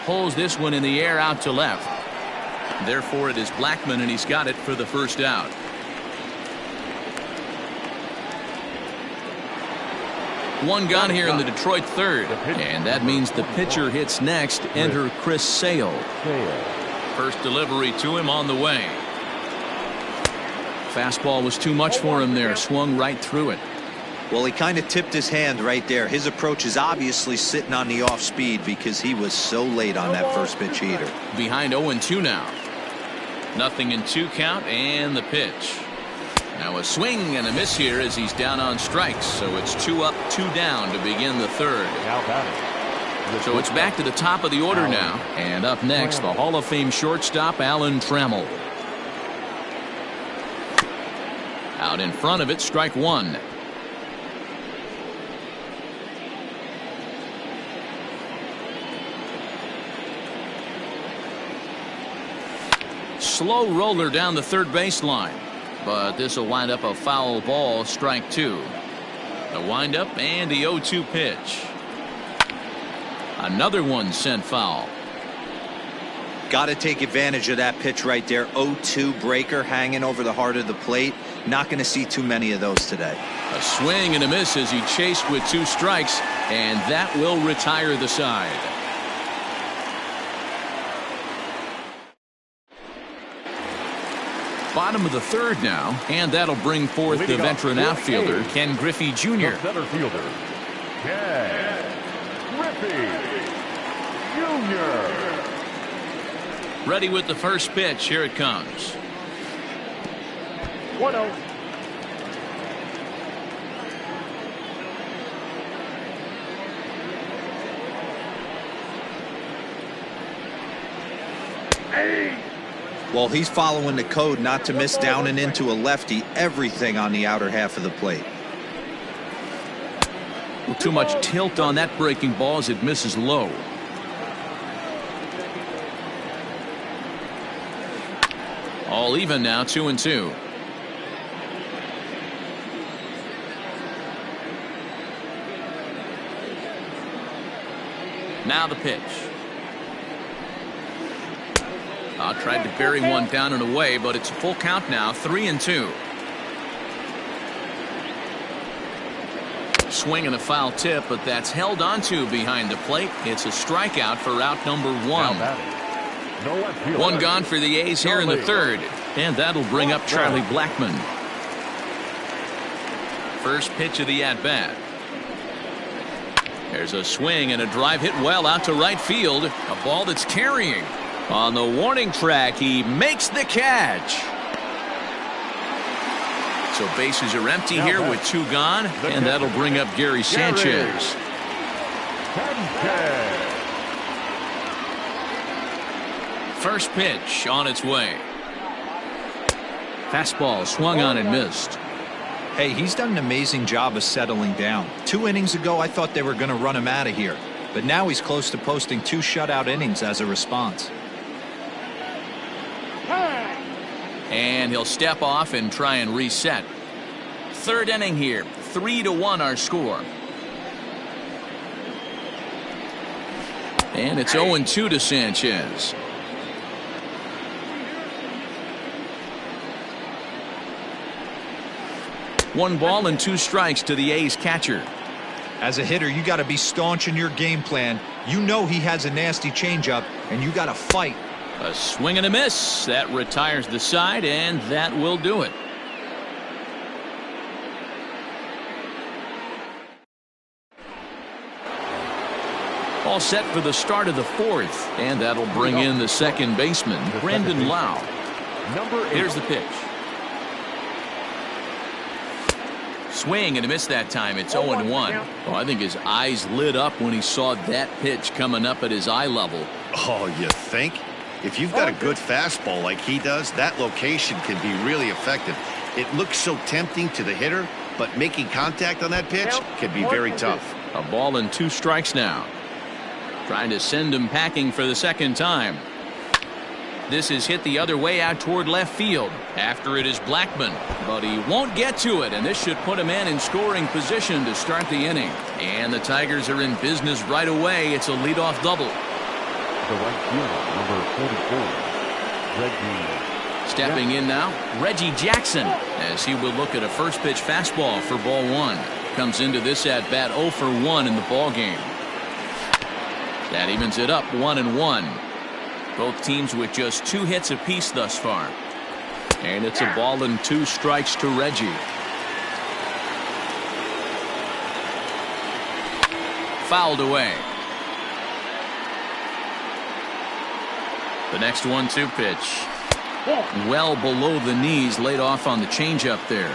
Pulls this one in the air out to left. Therefore, it is Blackmon, and he's got it for the first out. One gone here in the Detroit third, and that means the pitcher hits next. Enter Chris Sale. First delivery to him on the way. Fastball was too much for him there. Swung right through it.
Well, he kind of tipped his hand right there. His approach is obviously sitting on the off speed because he was so late on that first pitch heater.
Behind 0-2 now. Nothing in 2 count, and the pitch. Now a swing and a miss here as he's down on strikes. So it's 2 up, 2 down to begin the third. So it's back to the top of the order now. And up next, the Hall of Fame shortstop, Alan Trammell. Out in front of it, strike 1. Slow roller down the third baseline, but this will wind up a foul ball. Strike 2. The windup and the 0-2 pitch. Another one sent foul.
Got to take advantage of that pitch right there. 0-2 breaker hanging over the heart of the plate. Not going to see too many of those today.
A swing and a miss as he chased with 2 strikes, and that will retire the side. Bottom of the third now, and that'll bring forth the veteran outfielder, Ken Griffey Jr.
The center fielder, Ken Griffey Jr.
Ready with the first pitch. Here it comes.
1-0.
Well, he's following the code not to miss down and into a lefty. Everything on the outer half of the plate.
Well, too much tilt on that breaking ball as it misses low. All even now, 2-2. Now the pitch. Tried to bury one down and away, but it's a full count now. 3-2. Swing and a foul tip, but that's held onto behind the plate. It's a strikeout for out number one. One gone for the A's here in the third, and that'll bring up Charlie Blackmon. First pitch of the at-bat. There's a swing and a drive hit well out to right field. A ball that's carrying. On the warning track, he makes the catch. So bases are empty here with two gone, and that'll bring up Gary Sanchez. First pitch on its way. Fastball swung on and missed.
Hey, he's done an amazing job of settling down. 2 innings ago, I thought they were going to run him out of here. But now he's close to posting 2 shutout innings as a response.
And he'll step off and try and reset. Third inning here. 3-1 our score. And it's 0-2 to Sanchez. One ball and 2 strikes to the A's catcher.
As a hitter, you got to be staunch in your game plan. You know he has a nasty changeup, and you got to fight.
A swing and a miss. That retires the side, and that will do it. All set for the start of the fourth, and that'll bring in the second baseman, Brandon Lowe. Here's the pitch. Swing and a miss that time. It's 0-1. Oh, I think his eyes lit up when he saw that pitch coming up at his eye level.
Oh, you think? If you've got a good fastball like he does, that location can be really effective. It looks so tempting to the hitter, but making contact on that pitch can be very tough.
A ball and 2 strikes now. Trying to send him packing for the second time. This is hit the other way out toward left field. After it is Blackmon, but he won't get to it, and this should put him in scoring position to start the inning. And the Tigers are in business right away. It's a leadoff double.
The right fielder, number 44, Reggie.
Stepping in now, Reggie Jackson, as he will look at a first pitch fastball for ball 1. Comes into this at bat 0 for 1 in the ball game. That evens it up 1-1. Both teams with just 2 hits apiece thus far. And it's a ball and 2 strikes to Reggie. Fouled away. The next 1-2 pitch. Well below the knees, laid off on the changeup there.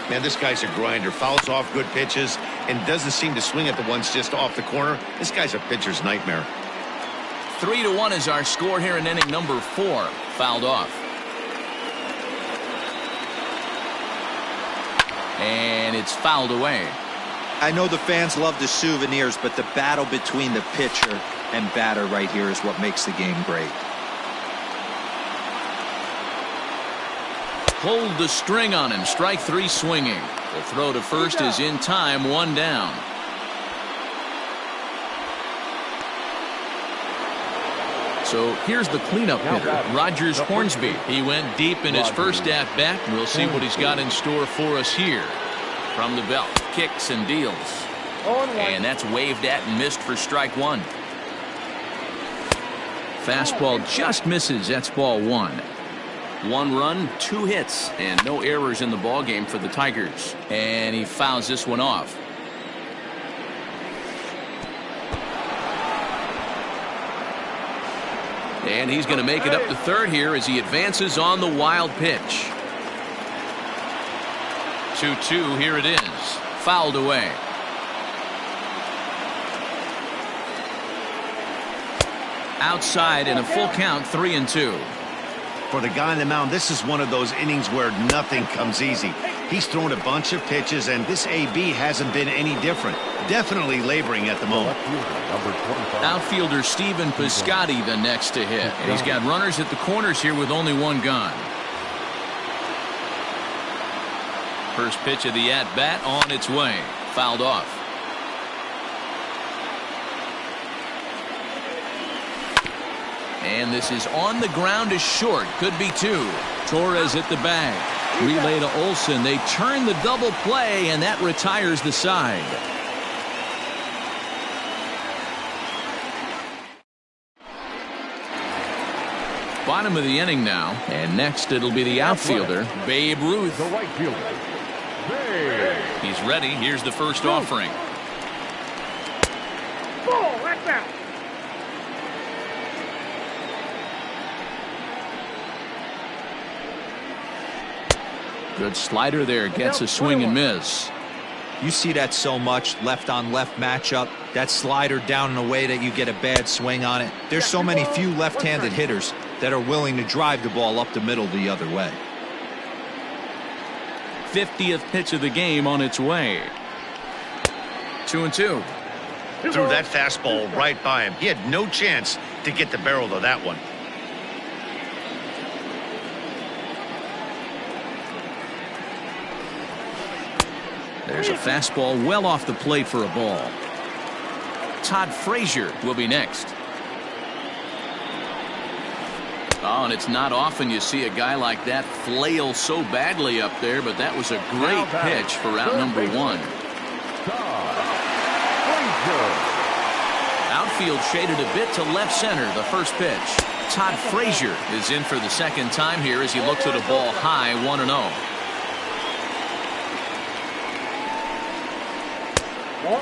Man, this guy's a grinder. Fouls off good pitches and doesn't seem to swing at the ones just off the corner. This guy's a pitcher's nightmare.
3-1 is our score here in inning number 4. Fouled off. And it's fouled away.
I know the fans love the souvenirs, but the battle between the pitcher and batter right here is what makes the game great.
Pulled the string on him. Strike 3 swinging. The throw to first is in time. 1 down. So here's the cleanup hitter, Rogers Hornsby. He went deep in his first at-bat. We'll see what he's got in store for us here. From the belt, kicks and deals. And that's waved at and missed for strike 1. Fastball just misses. That's ball 1. 1 run, 2 hits, and no errors in the ball game for the Tigers. And he fouls this one off. And he's going to make it up to third here as he advances on the wild pitch. 2-2, here it is. Fouled away. Outside in a full count, 3-2.
For the guy on the mound, this is one of those innings where nothing comes easy. He's thrown a bunch of pitches, and this AB hasn't been any different. Definitely laboring at the moment.
Outfielder Stephen Piscotty the next to hit. And he's got runners at the corners here with only 1 gone. First pitch of the at-bat on its way. Fouled off. And this is on the ground to short. Could be 2. Torres at the bag. Relay to Olsen. They turn the double play, and that retires the side. Bottom of the inning now, and next it'll be the outfielder, Babe Ruth.
The right fielder, Babe.
He's ready. Here's the first offering.
Ball, that's out.
Good slider there. Gets a swing and miss.
You see that so much, left-on-left matchup. That slider down in a way that you get a bad swing on it. There's so many few left-handed hitters that are willing to drive the ball up the middle the other way.
50th pitch of the game on its way. 2-2.
Threw that fastball right by him. He had no chance to get the barrel of that one.
There's a fastball well off the plate for a ball. Todd Frazier will be next. Oh, and it's not often you see a guy like that flail so badly up there, but that was a great pitch for out number one. Outfield shaded a bit to left center, the first pitch. Todd Frazier is in for the second time here as he looks at a ball high, 1-0.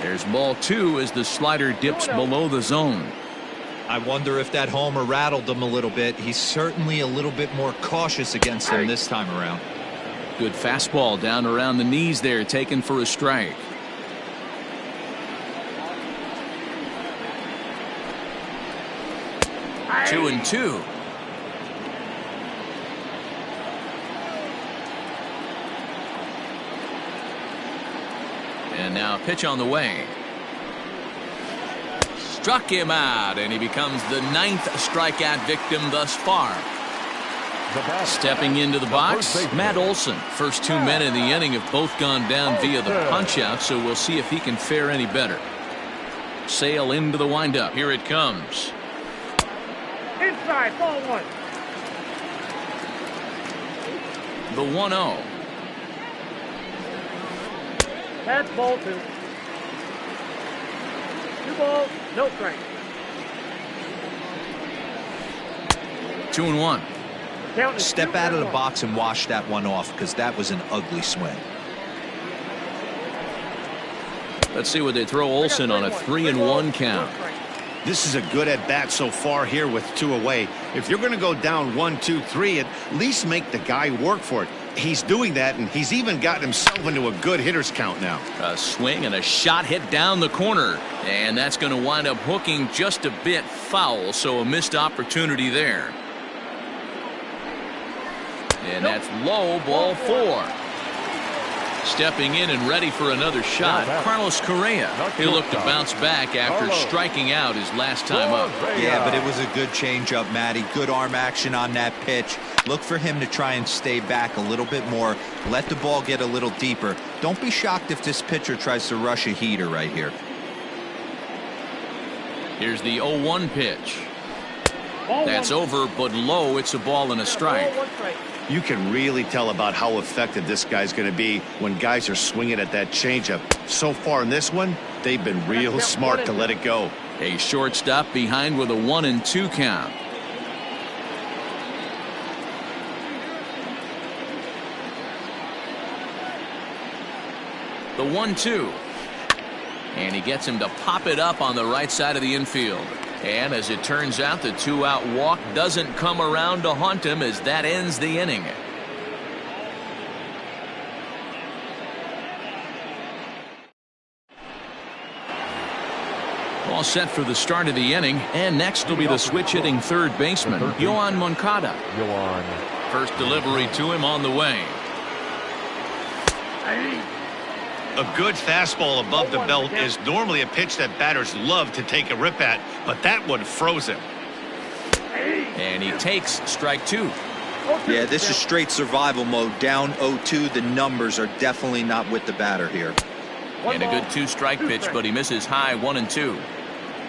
There's ball two as the slider dips below the zone.
I wonder if that homer rattled him a little bit. He's certainly a little bit more cautious against him this time around.
Good fastball down around the knees there, taken for a strike. Two and two. And now a pitch on the way. Struck him out, and he becomes the 9th strikeout victim thus far. Stepping into the box, Matt Olson. First 2 men in the inning have both gone down via the punch-out, so we'll see if he can fare any better. Sale into the windup. Here it comes.
Inside, ball one.
The 1-0.
That's ball two. 2 balls, no strike.
2-1.
Step out of the box and wash that one off, because that was an ugly swing.
Let's see what they throw Olsen on a 3-1 count.
This is a good at bat so far here with 2 away. If you're going to go down 1, 2, 3, at least make the guy work for it. He's doing that, and he's even gotten himself into a good hitter's count now.
A swing and a shot hit down the corner, and that's going to wind up hooking just a bit foul, so a missed opportunity there. And that's low, ball 4. Stepping in and ready for another shot, Carlos Correa. He'll look to bounce back after striking out his last time up.
Yeah, but it was a good changeup, Matty. Good arm action on that pitch. Look for him to try and stay back a little bit more. Let the ball get a little deeper. Don't be shocked if this pitcher tries to rush a heater right here.
Here's the 0-1 pitch. That's over, but low. It's a ball and a strike.
You can really tell about how effective this guy's going to be when guys are swinging at that changeup. So far in this one, they've been real smart to let it go.
A shortstop behind with a 1-2 count. The 1-2. And he gets him to pop it up on the right side of the infield. And as it turns out, the 2-out walk doesn't come around to haunt him as that ends the inning. All set for the start of the inning, and next will be the switch-hitting third baseman, Yoan Moncada. First delivery to him on the way.
A good fastball above the belt is normally a pitch that batters love to take a rip at, but that one froze him.
And he takes strike 2.
Yeah, this is straight survival mode. Down 0-2. The numbers are definitely not with the batter here.
And a good 2-strike pitch, but he misses high 1-2.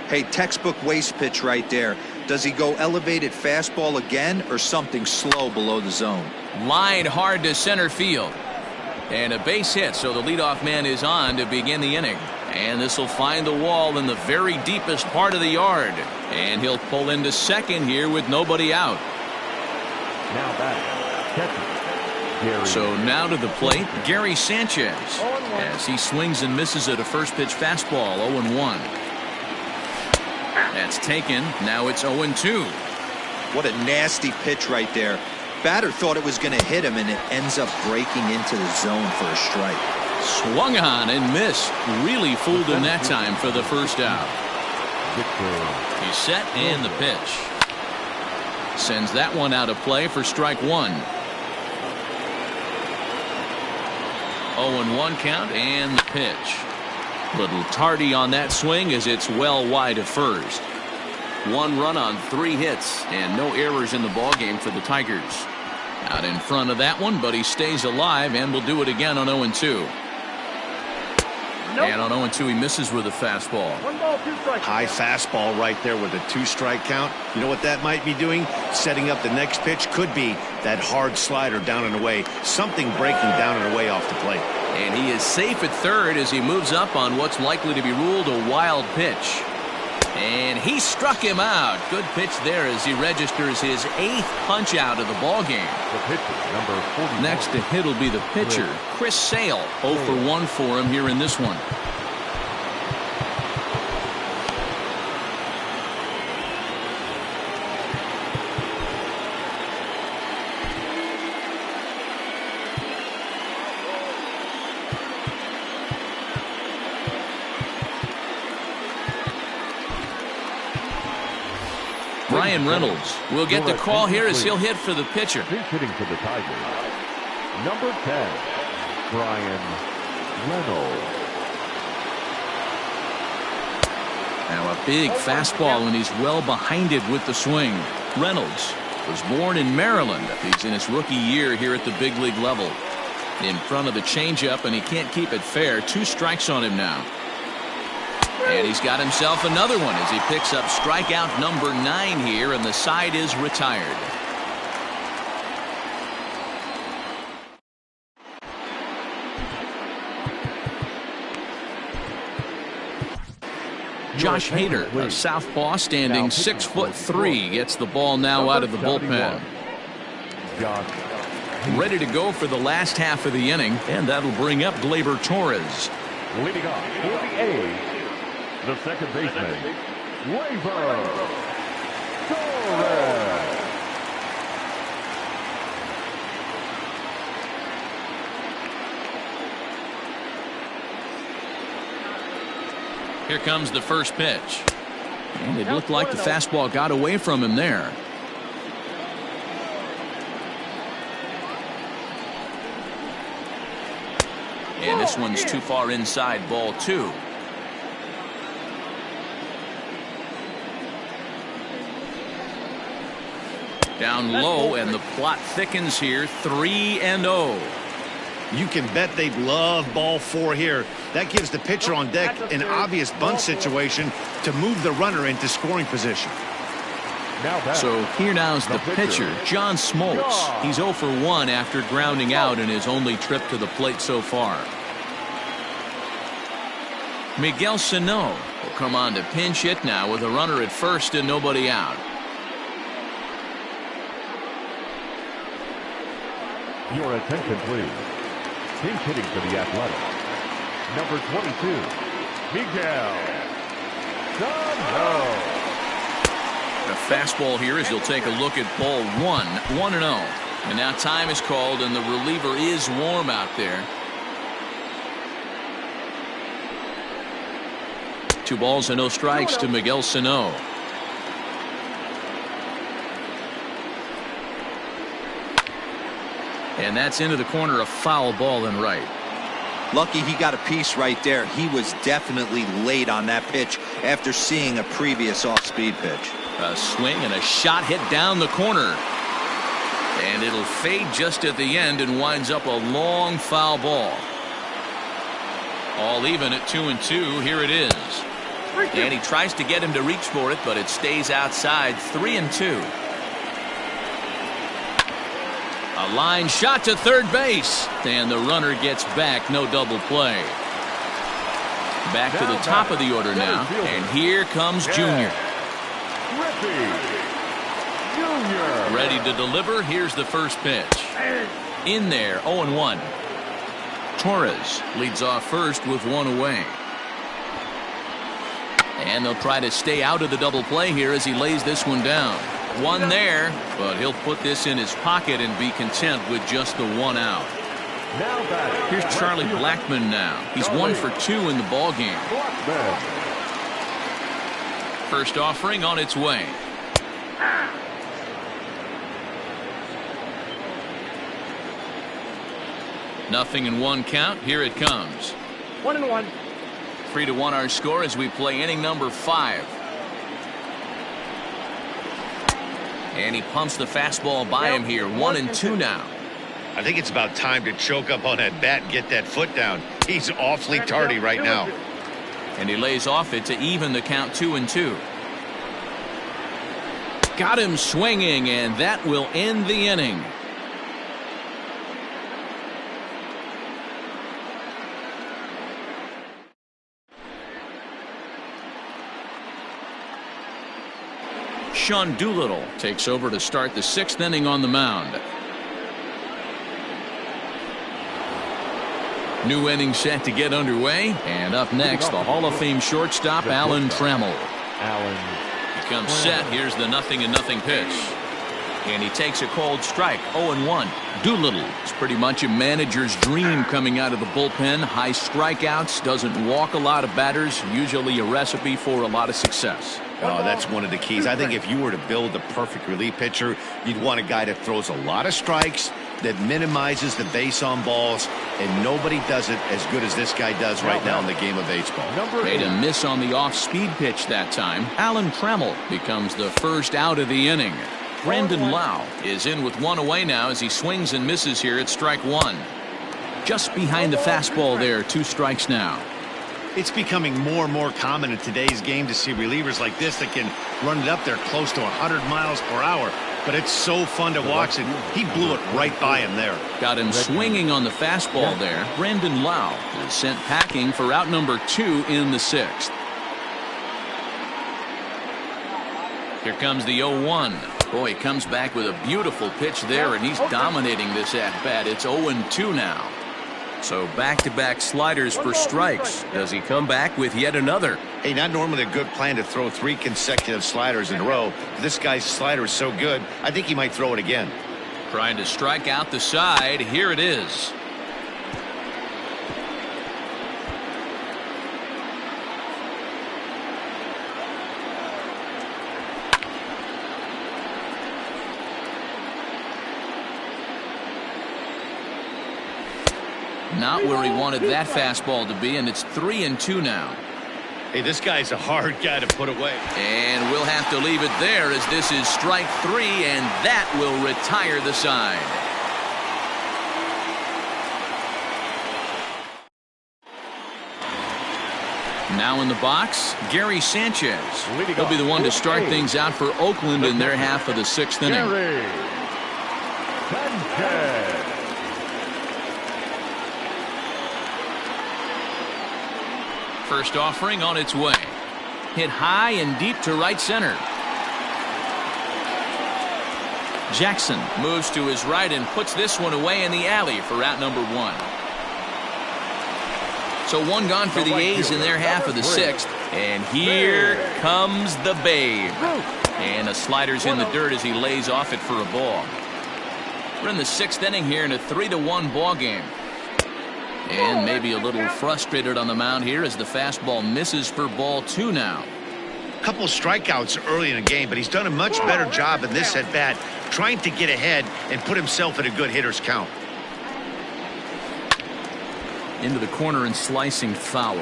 Hey, textbook waste pitch right there. Does he go elevated fastball again or something slow below the zone?
Line hard to center field. And a base hit, so the leadoff man is on to begin the inning. And this will find the wall in the very deepest part of the yard. And he'll pull into second here with nobody out.
Now back, catcher, Gary.
So now to the plate, Gary Sanchez. As he swings and misses at a first pitch fastball, 0-1. That's taken. Now it's 0-2.
What a nasty pitch right there. Batter thought it was going to hit him, and it ends up breaking into the zone for a strike.
Swung on and missed. Really fooled him that time for the first out. He's set and the pitch. Sends that one out of play for strike one. 0-1 count and the pitch. Little tardy on that swing as it's well wide of first. 1 run on 3 hits and no errors in the ballgame for the Tigers. Out in front of that one, but he stays alive and will do it again on 0-2. And on 0-2 he misses with a fastball.
1 ball, 2 strikes.
High fastball right there with a 2-strike count. You know what that might be doing? Setting up the next pitch. Could be that hard slider down and away. Something breaking down and away off the plate.
And he is safe at third as he moves up on what's likely to be ruled a wild pitch. And he struck him out. Good pitch there as he registers his 8th punch out of the ballgame.
The pitcher, number 41.
Next to hit will be the pitcher, Chris Sale. 0-for-1 for him here in this one. Bryan Reynolds will get the call here as he'll hit for the pitcher.
Pinch hitting for the Tigers, number 10, Bryan Reynolds.
Now a big fastball, and he's well behind it with the swing. Reynolds was born in Maryland. He's in his rookie year here at the big league level. In front of the changeup, and he can't keep it fair. 2 strikes on him now. And he's got himself another one as he picks up strikeout number 9 here, and the side is retired. Josh Hader, a southpaw, standing 6'3", gets the ball now out of the bullpen. Ready to go for the last half of the inning, and that'll bring up Gleyber Torres.
Leading off for the A's, the second baseman, Gleyber Torres.
Here comes the first pitch. And it looked like the fastball got away from him there. And this one's too far inside, ball 2. Down low, and the plot thickens here. 3-0.
You can bet they'd love ball 4 here. That gives the pitcher on deck an obvious bunt situation to move the runner into scoring position.
So here now's the pitcher, John Smoltz. He's 0 for 1 after grounding out in his only trip to the plate so far. Miguel Sano will come on to pinch hit now with a runner at first and nobody out.
Your attention, please. Pinch hitting for the Athletics, number 22, Miguel Sano.
A fastball here as he'll take a look at ball 1, 1-0. And now time is called, and the reliever is warm out there. 2 balls and no strikes to Miguel Sano. And that's into the corner, a foul ball and right.
Lucky he got a piece right there. He was definitely late on that pitch after seeing a previous off-speed pitch.
A swing and a shot hit down the corner. And it'll fade just at the end and winds up a long foul ball. All even at 2-2. Here it is. And he tries to get him to reach for it, but it stays outside. 3-2. A line shot to third base. And the runner gets back. No double play. Back to the top of the order now. And here comes Junior. Ready to deliver. Here's the first pitch. In there, 0-1. Torres leads off first with one away. And they'll try to stay out of the double play here as he lays this one down. One there, but he'll put this in his pocket and be content with just the one out. Here's Charlie Blackmon now. He's 1 for 2 in the ball game. First offering on its way. Nothing in one count. Here it comes.
1-1.
3-1 our score as we play inning number 5. And he pumps the fastball by him here. 1-2 now.
I think it's about time to choke up on that bat and get that foot down. He's awfully tardy right now.
And he lays off it to even the count. 2-2. Got him swinging, and that will end the inning. Sean Doolittle takes over to start the 6th inning on the mound. New inning set to get underway, and up next the Hall of Fame shortstop Alan Trammell. He comes set. Here's the 0-0 pitch, and he takes a cold strike. 0-1. Doolittle is pretty much a manager's dream coming out of the bullpen. High strikeouts, doesn't walk a lot of batters, usually a recipe for a lot of success.
Oh, that's one of the keys. I think if you were to build a perfect relief pitcher, you'd want a guy that throws a lot of strikes, that minimizes the base on balls, and nobody does it as good as this guy does right now in the game of baseball.
Made a miss on the off-speed pitch that time. Alan Trammell becomes the first out of the inning. Brandon Lau is in with one away now as he swings and misses here at strike 1. Just behind the fastball there. 2 strikes now.
It's becoming more and more common in today's game to see relievers like this that can run it up there close to 100 miles per hour. But it's so fun to watch it. He blew it right by him there.
Got him swinging on the fastball there. Brandon Lau is sent packing for out number 2 in the 6th. Here comes the 0-1. Boy, he comes back with a beautiful pitch there, and he's dominating this at-bat. It's 0-2 now. So back-to-back sliders for strikes. Does he come back with yet another?
Hey, not normally a good plan to throw 3 consecutive sliders in a row. This guy's slider is so good, I think he might throw it again.
Trying to strike out the side. Here it is. Not where he wanted that fastball to be, and it's 3-2 now.
Hey, this guy's a hard guy to put away.
And we'll have to leave it there as this is strike 3, and that will retire the side. Now in the box, Gary Sanchez. He'll be the one to start things out for Oakland in their half of the 6th inning.
Gary Sanchez.
First offering on its way. Hit high and deep to right center. Jackson moves to his right and puts this one away in the alley for out number 1. So 1 gone for the A's in their half of the 6th. And here comes the Babe. And a slider's in the dirt as he lays off it for a ball. We're in the 6th inning here in a 3-1 ball game. And maybe a little frustrated on the mound here as the fastball misses for ball 2 now.
A couple strikeouts early in the game, but he's done a much better job in this at bat, trying to get ahead and put himself in a good hitter's count.
Into the corner and slicing foul.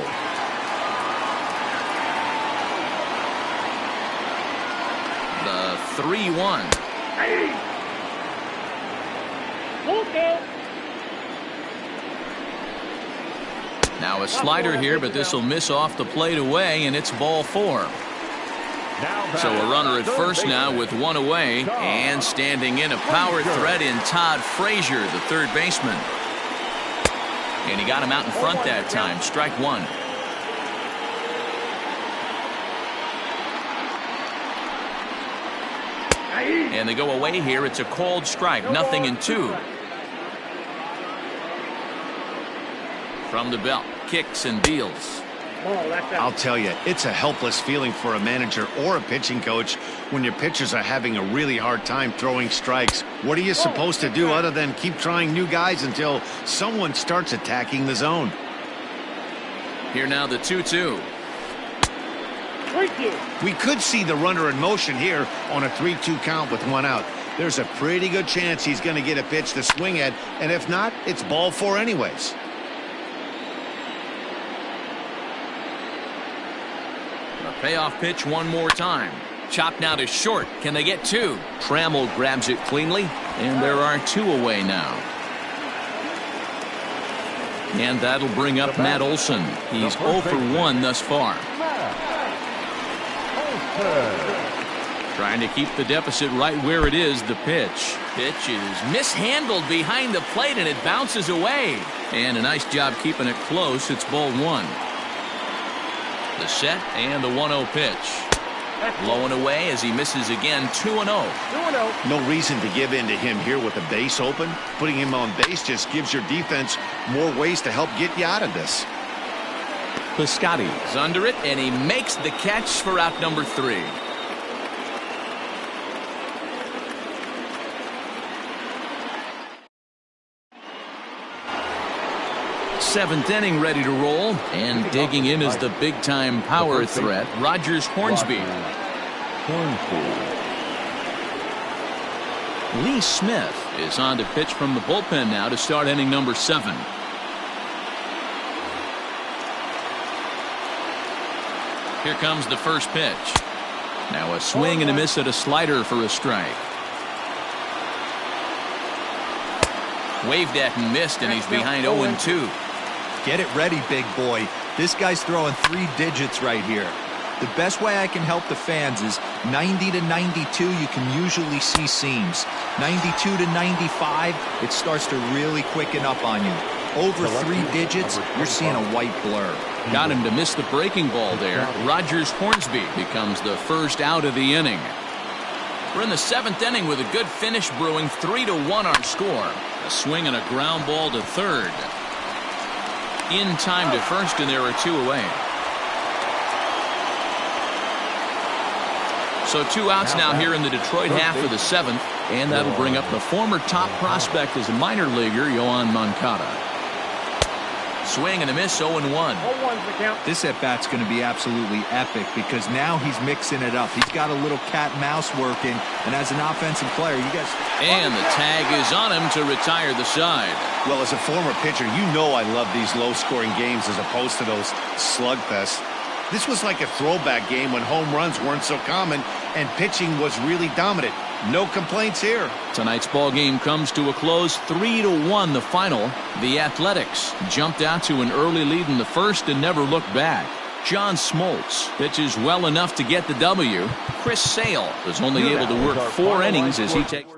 The 3-1. Now a slider here, but this will miss off the plate away, and it's ball 4. So a runner at first now with one away, and standing in a power threat in Todd Frazier, the third baseman. And he got him out in front that time. Strike 1. And they go away here. It's a called strike. 0-2. From the belt, kicks and deals.
I'll tell you, it's a helpless feeling for a manager or a pitching coach when your pitchers are having a really hard time throwing strikes. What are you supposed to do other than keep trying new guys until someone starts attacking the zone?
Here now the 2-2.
We could see the runner in motion here on a 3-2 count with one out. There's a pretty good chance he's going to get a pitch to swing at, and if not, it's ball 4 anyways.
A payoff pitch one more time. Chopped now to short. Can they get 2? Trammell grabs it cleanly, and there are 2 away now. And that'll bring up Matt Olson. He's 0 for 1 thus far. Trying to keep the deficit right where it is. The pitch. Pitch is mishandled behind the plate, and it bounces away. And a nice job keeping it close. It's ball 1. The set and the 1-0 pitch. Low and away as he misses again. 2-0.
No reason to give in to him here with the base open. Putting him on base just gives your defense more ways to help get you out of this.
Piscotty's under it, and he makes the catch for out number 3. Seventh inning ready to roll, and digging in is the big-time power threat, Rogers Hornsby. Lee Smith is on to pitch from the bullpen now to start inning number 7. Here comes the first pitch. Now a swing and a miss at a slider for a strike. Waved at and missed, and he's behind 0-2.
Get it ready, big boy. This guy's throwing 3 digits right here. The best way I can help the fans is 90 to 92, you can usually see seams. 92 to 95, it starts to really quicken up on you. Over 3 digits, you're seeing a white blur.
Got him to miss the breaking ball there. Rogers Hornsby becomes the first out of the inning. We're in the 7th inning with a good finish brewing. 3-1 our score. A swing and a ground ball to third. In time to first, and there are 2 away. So 2 outs now here in the Detroit half of the 7th, and that'll bring up the former top prospect as a minor leaguer, Yoan Moncada. Swing and a miss, 0-1.
This at-bat's going to be absolutely epic because now he's mixing it up. He's got a little cat and mouse working, and as an offensive player, you guys...
And the tag is on him to retire the side.
Well, as a former pitcher, you know I love these low-scoring games as opposed to those slugfests. This was like a throwback game when home runs weren't so common and pitching was really dominant. No complaints here.
Tonight's ball game comes to a close. 3-1 the final. The Athletics jumped out to an early lead in the first and never looked back. John Smoltz pitches well enough to get the W. Chris Sale was only able to work 4 innings as he takes